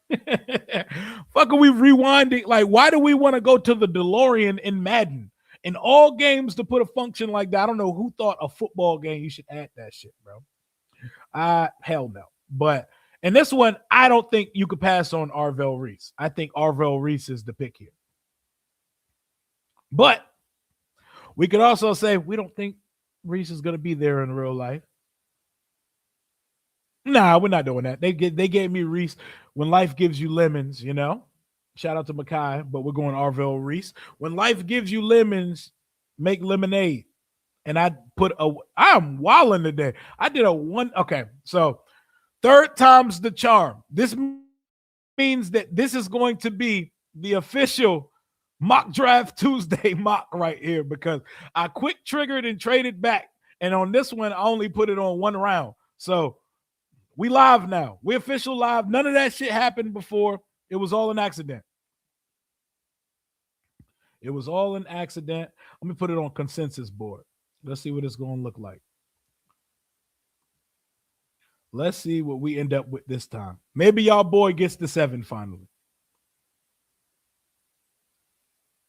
Fuck, are we rewinding? Like, why do we want to go to the DeLorean in Madden? In all games to put a function like that, I don't know who thought a football game you should add that shit, bro. Hell no. But in this one, I don't think you could pass on Arvell Reese. I think Arvell Reese is the pick here. But we could also say we don't think Reese is going to be there in real life. Nah, we're not doing that. They gave me Reese when life gives you lemons, you know. Shout out to Makai, but we're going Arvell Reese. When life gives you lemons, make lemonade. And I'm wilding today. I did a one. Okay, so third time's the charm. This means that this is going to be the official mock draft Tuesday mock right here, because I quick triggered and traded back. And on this one, I only put it on one round. So we live now. We official live. None of that shit happened before. It was all an accident. It was all an accident. Let me put it on consensus board. Let's see what it's going to look like. Let's see what we end up with this time. Maybe y'all boy gets the 7 finally.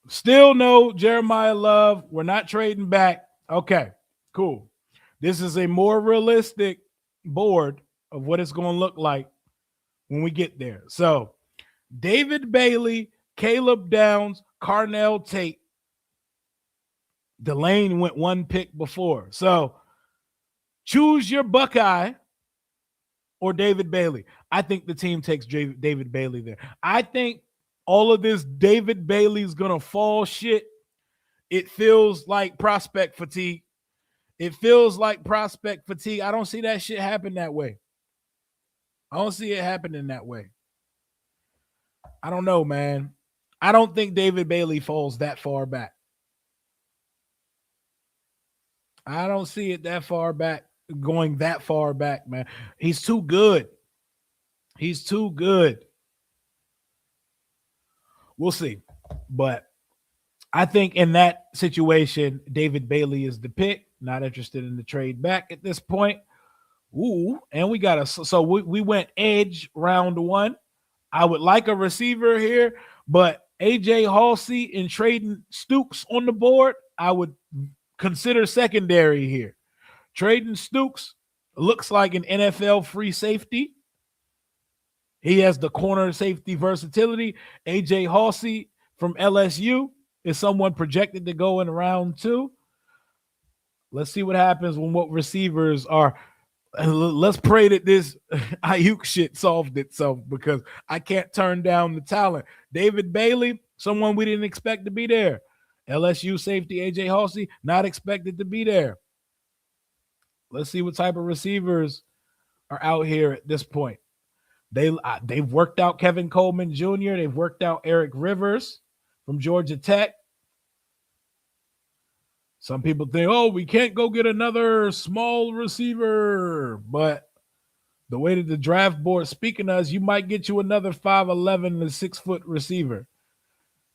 Still no Jeremiah Love. We're not trading back. Okay, cool. This is a more realistic board of what it's going to look like when we get there. So David Bailey, Caleb Downs, Carnell Tate. Delane went one pick before. So choose your Buckeye or David Bailey. I think the team takes David Bailey there. I think all of this David Bailey's going to fall shit. It feels like prospect fatigue. It feels like prospect fatigue. I don't see that shit happen that way. I don't see it happening that way. I don't know, man. I don't think David Bailey falls that far back. I don't see it that far back, going that far back, man. He's too good. He's too good. We'll see. But I think in that situation, David Bailey is the pick. Not interested in the trade back at this point. Ooh, and we got so we went edge round 1. I would like a receiver here, but AJ Halsey and trading Stooks on the board, I would consider secondary here. Trading Stooks looks like an NFL free safety. He has the corner safety versatility. AJ Halsey from LSU is someone projected to go in round 2. Let's see what happens when what receivers are. Let's pray that this Ayuk shit solved itself, because I can't turn down the talent. David Bailey, someone we didn't expect to be there. LSU safety AJ Halsey, not expected to be there. Let's see what type of receivers are out here at this point. They've worked out Kevin Coleman Jr. They've worked out Eric Rivers from Georgia Tech. Some people think, oh, we can't go get another small receiver. But the way that the draft board speaking to us, you might get you another 5'11" and 6-foot receiver.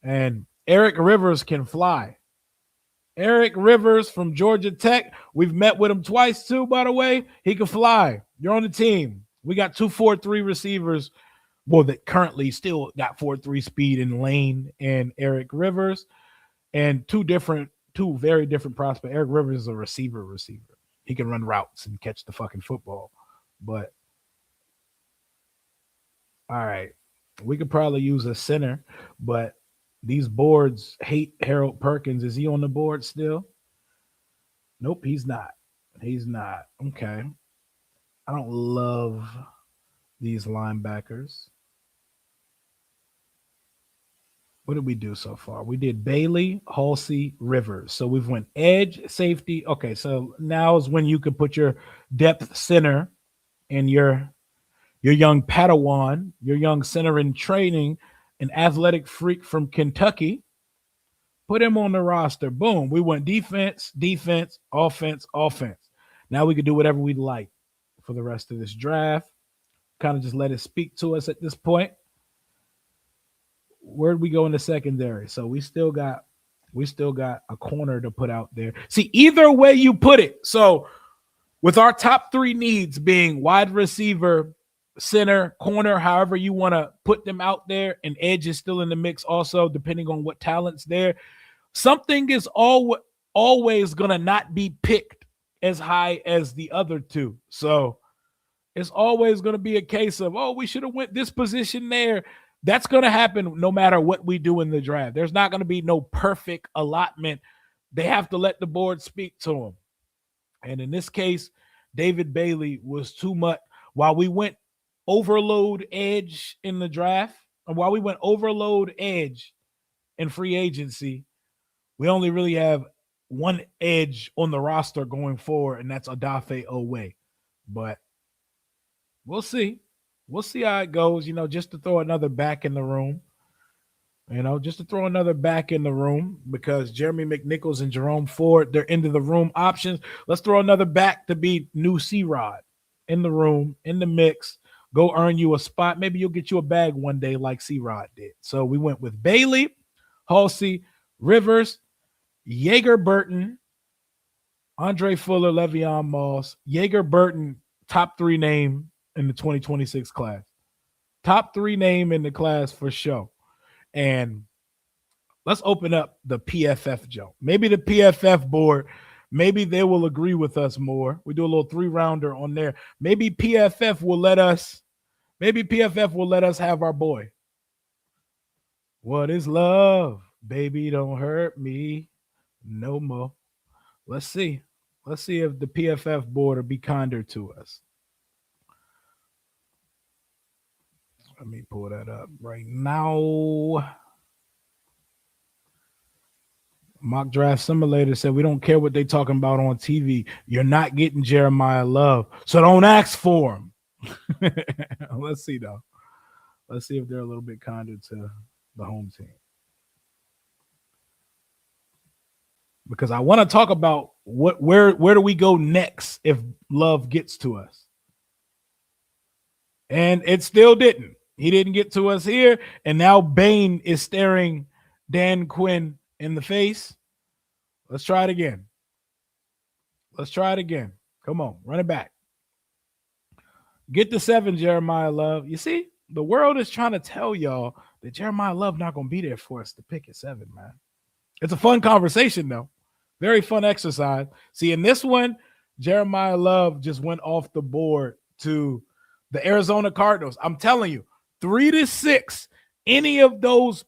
And Eric Rivers can fly. Eric Rivers from Georgia Tech. We've met with him twice too, by the way. He can fly. You're on the team. We got 2 4-3 receivers. Well, that currently still got 4-3 speed in Lane and Eric Rivers. And two very different prospects. Eric Rivers is a receiver. He can run routes and catch the fucking football. But all right, we could probably use a center, but these boards hate Harold Perkins. Is he on the board still? Nope, he's not. He's not. Okay. I don't love these linebackers. What did we do so far? We did Bailey, Halsey, Rivers. So we've went edge, safety. Okay, so now is when you could put your depth center and your young Padawan, your young center in training, an athletic freak from Kentucky. Put him on the roster. Boom. We went defense, offense. Now we could do whatever we'd like for the rest of this draft. Kind of just let it speak to us at this point. Where'd we go in the secondary? So we still got a corner to put out there. See, either way you put it. So with our top 3 needs being wide receiver, center, corner, however you want to put them out there, and edge is still in the mix also, depending on what talent's there. something is always going to not be picked as high as the other two. So it's always going to be a case of, oh, we should have went this position there. That's going to happen no matter what we do in the draft. There's not going to be no perfect allotment. They have to let the board speak to them. And in this case, David Bailey was too much. While we went overload edge in the draft, and while we went overload edge in free agency, we only really have one edge on the roster going forward, and that's Odafe Owe. But we'll see. We'll see how it goes, just to throw another back in the room. Because Jeremy McNichols and Jerome Ford, they're into the room options. Let's throw another back to be new C-Rod in the room, in the mix. Go earn you a spot. Maybe you'll get you a bag one day like C-Rod did. So we went with Bailey, Halsey, Rivers, Yeager Burton, Andre Fuller, Le'Veon Moss. Yeager Burton, top 3 name in the 2026 class. Top 3 name in the class for sure. And let's open up the PFF, Joe. Maybe the PFF board, maybe they will agree with us more. We do a little 3-rounder on there. Maybe PFF will let us have our boy. What is love? Baby, don't hurt me no more. Let's see. Let's see if the PFF board will be kinder to us. Let me pull that up right now. Mock Draft Simulator said, we don't care what they talking about on TV. You're not getting Jeremiyah Love, so don't ask for him. Let's see, though. Let's see if they're a little bit kinder to the home team. Because I want to talk about where do we go next if Love gets to us. And it still didn't. He didn't get to us here, and now Bain is staring Dan Quinn in the face. Let's try it again. Come on, run it back. Get the 7, Jeremiyah Love. You see, the world is trying to tell y'all that Jeremiyah Love not going to be there for us to pick at 7, man. It's a fun conversation, though. Very fun exercise. See, in this one, Jeremiyah Love just went off the board to the Arizona Cardinals. I'm telling you, 3-6, any of those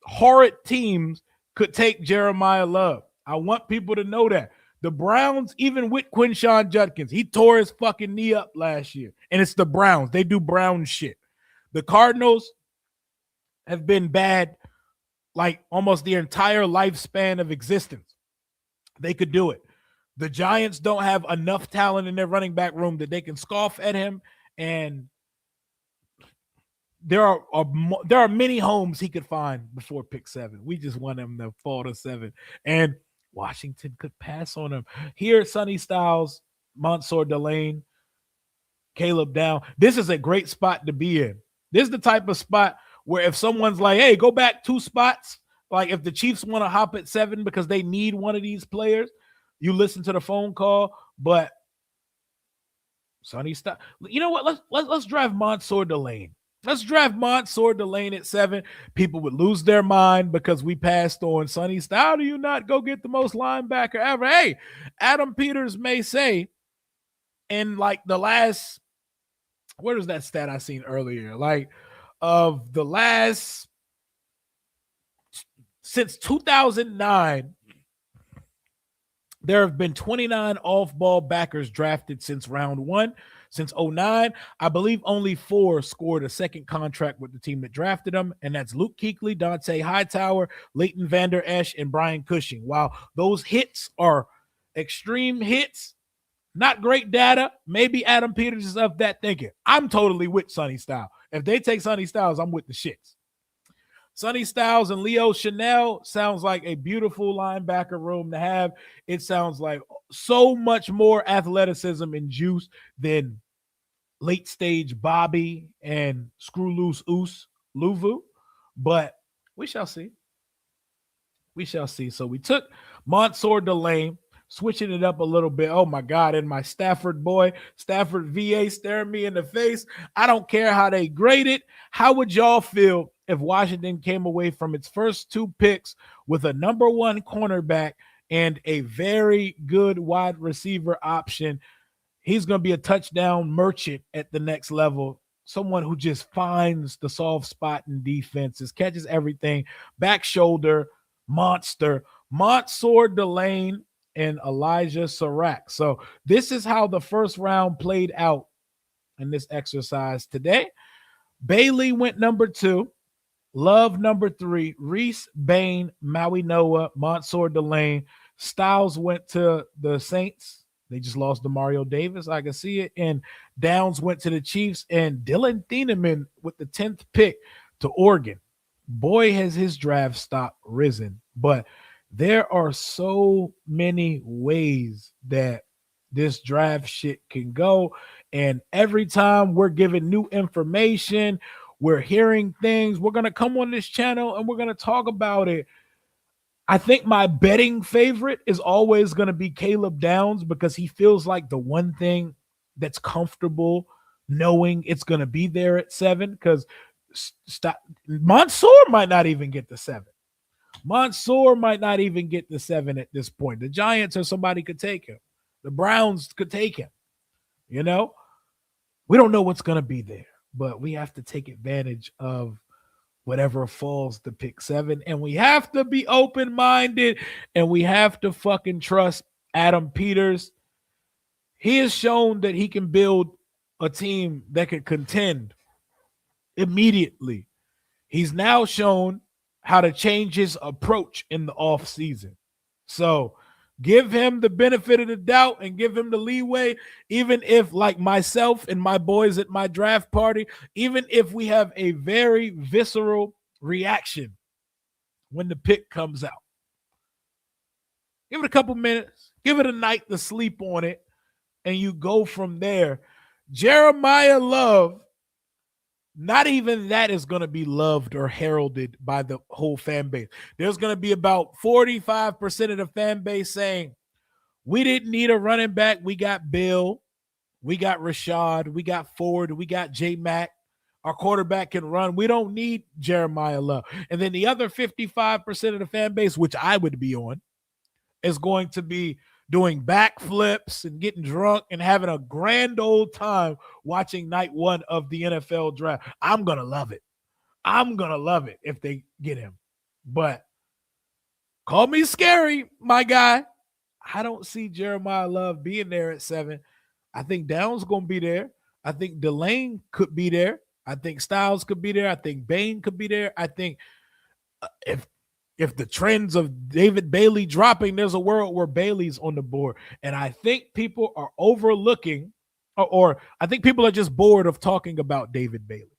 horrid teams could take Jeremiyah Love. I want people to know that. The Browns, even with Quinshon Judkins, he tore his fucking knee up last year. And it's the Browns. They do Brown shit. The Cardinals have been bad like almost the entire lifespan of existence. They could do it. The Giants don't have enough talent in their running back room that they can scoff at him. And there are many homes he could find before pick 7. We just want him to fall to 7. And Washington could pass on him. Here, Sonny Styles, Mansoor, Delane, Caleb Down. This is a great spot to be in. This is the type of spot where if someone's like, hey, go back 2 spots, like if the Chiefs want to hop at 7 because they need one of these players, you listen to the phone call. But Sonny Styles, you know what? Let's drive Mansoor Delane. Let's draft Mansoor Delane at 7. People would lose their mind because we passed on Sonny Styles. How do you not go get the most linebacker ever? Hey, Adam Peters may say in like the last, what is that stat I seen earlier? Like of the last, since 2009, there have been 29 off-ball backers drafted since round 1. Since 2009, I believe only 4 scored a second contract with the team that drafted them, and that's Luke Kuechly, Dante Hightower, Leighton Vander Esch, and Brian Cushing. While those hits are extreme hits, not great data, maybe Adam Peters is of that thinking. I'm totally with Sonny Styles. If they take Sonny Styles, I'm with the shits. Sonny Styles and Leo Chanel sounds like a beautiful linebacker room to have. It sounds like so much more athleticism and juice than late stage Bobby and Screw Loose Oos Luvu. But we shall see. We shall see. So we took Mansoor Delane, switching it up a little bit. Oh my God. And my Stafford boy, Stafford VA staring me in the face. I don't care how they grade it. How would y'all feel if Washington came away from its first 2 picks with a number 1 cornerback and a very good wide receiver option. He's going to be a touchdown merchant at the next level. Someone who just finds the soft spot in defenses, catches everything, back shoulder, monster, Mansoor, Delane, and Elijah Sarak. So this is how the first round played out in this exercise today. Bailey went number 2. Love number 3. Rueben Bain, Maui Noah, Mansoor, Delane. Styles went to the Saints. They just lost to Mario Davis. I can see it. And Downs went to the Chiefs. And Dylan Thieneman with the 10th pick to Oregon. Boy, has his draft stock risen. But there are so many ways that this draft shit can go. And every time we're given new information, we're hearing things, we're going to come on this channel and we're going to talk about it. I think my betting favorite is always going to be Caleb Downs because he feels like the one thing that's comfortable knowing it's going to be there at 7 because Mansoor might not even get the 7. Mansoor might not even get the 7 at this point. The Giants or somebody could take him. The Browns could take him. You know, we don't know what's going to be there, but we have to take advantage of whatever falls to pick 7. And we have to be open-minded and we have to fucking trust Adam Peters. He has shown that he can build a team that can contend immediately. He's now shown how to change his approach in the offseason. So give him the benefit of the doubt and give him the leeway, even if, like myself and my boys at my draft party, even if we have a very visceral reaction when the pick comes out. Give it a couple minutes, give it a night to sleep on it, and you go from there. Jeremiyah Love, not even that is going to be loved or heralded by the whole fan base. There's going to be about 45% of the fan base saying, we didn't need a running back. We got Bill. We got Rashad. We got Ford. We got J-Mac. Our quarterback can run. We don't need Jeremiyah Love. And then the other 55% of the fan base, which I would be on, is going to be doing backflips and getting drunk and having a grand old time watching night 1 of the NFL draft. I'm going to love it. I'm going to love it if they get him. But call me scary, my guy. I don't see Jeremiyah Love being there at 7. I think Downs going to be there. I think Delane could be there. I think Styles could be there. I think Bain could be there. I think if the trends of David Bailey dropping, there's a world where Bailey's on the board. And I think people are overlooking, or I think people are just bored of talking about David Bailey.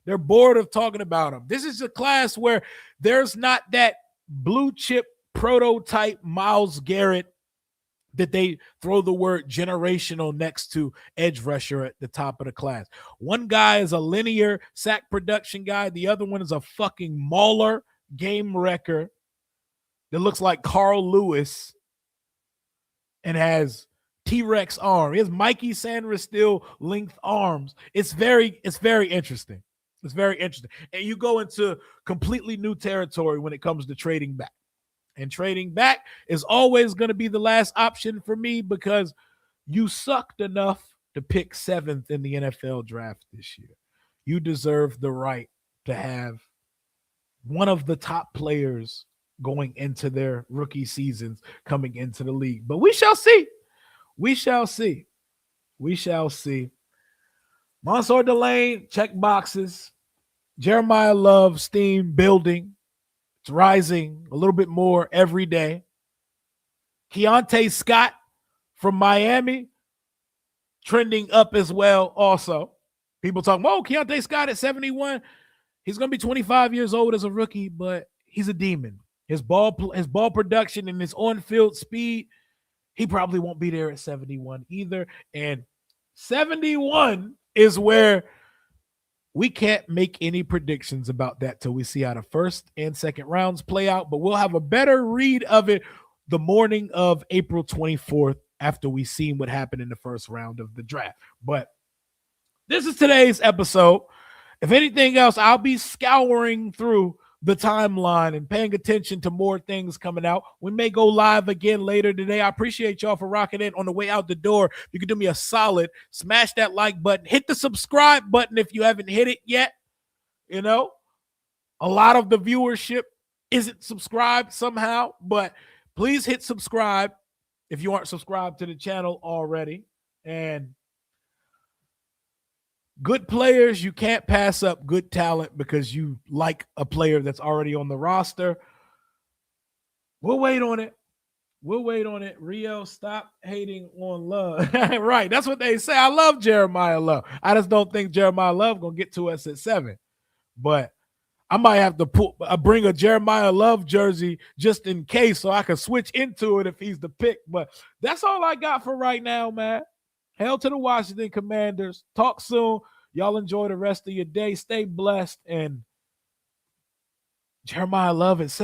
They're bored of talking about him. This is a class where there's not that blue chip prototype Myles Garrett that they throw the word generational next to edge rusher at the top of the class. One guy is a linear sack production guy. The other one is a fucking mauler game wrecker that looks like Carl Lewis and has T-Rex arm. He has Mikey Sanders still length arms. It's very interesting. It's very interesting. And you go into completely new territory when it comes to trading back. And trading back is always going to be the last option for me because you sucked enough to pick 7th in the NFL draft this year. You deserve the right to have one of the top players going into their rookie seasons coming into the league. But we shall see. We shall see. We shall see. Mansoor, Delane, check boxes. Jeremiyah Love, steam building. It's rising a little bit more every day. Keontae Scott from Miami trending up as well also. People talking, oh, Keontae Scott at 71. He's going to be 25 years old as a rookie, but he's a demon. His ball production and his on-field speed, he probably won't be there at 71 either. And 71 is where we can't make any predictions about that till we see how the first and second rounds play out, but we'll have a better read of it the morning of April 24th after we've seen what happened in the first round of the draft. But this is today's episode. If anything else, I'll be scouring through the timeline and paying attention to more things coming out. We may go live again later today. I appreciate y'all for rocking in on the way out the door. If you could do me a solid, smash that like button, hit the subscribe button if you haven't hit it yet. You know, a lot of the viewership isn't subscribed somehow, but please hit subscribe if you aren't subscribed to the channel already. And good players, you can't pass up good talent because you like a player that's already on the roster. We'll wait on it. We'll wait on it. Rio, stop hating on Love. Right. That's what they say. I love Jeremiyah Love. I just don't think Jeremiyah Love going to get to us at 7. But I might have to bring a Jeremiyah Love jersey just in case so I can switch into it if he's the pick. But that's all I got for right now, man. Hail to the Washington Commanders. Talk soon. Y'all enjoy the rest of your day. Stay blessed. And Jeremiyah Love at 7.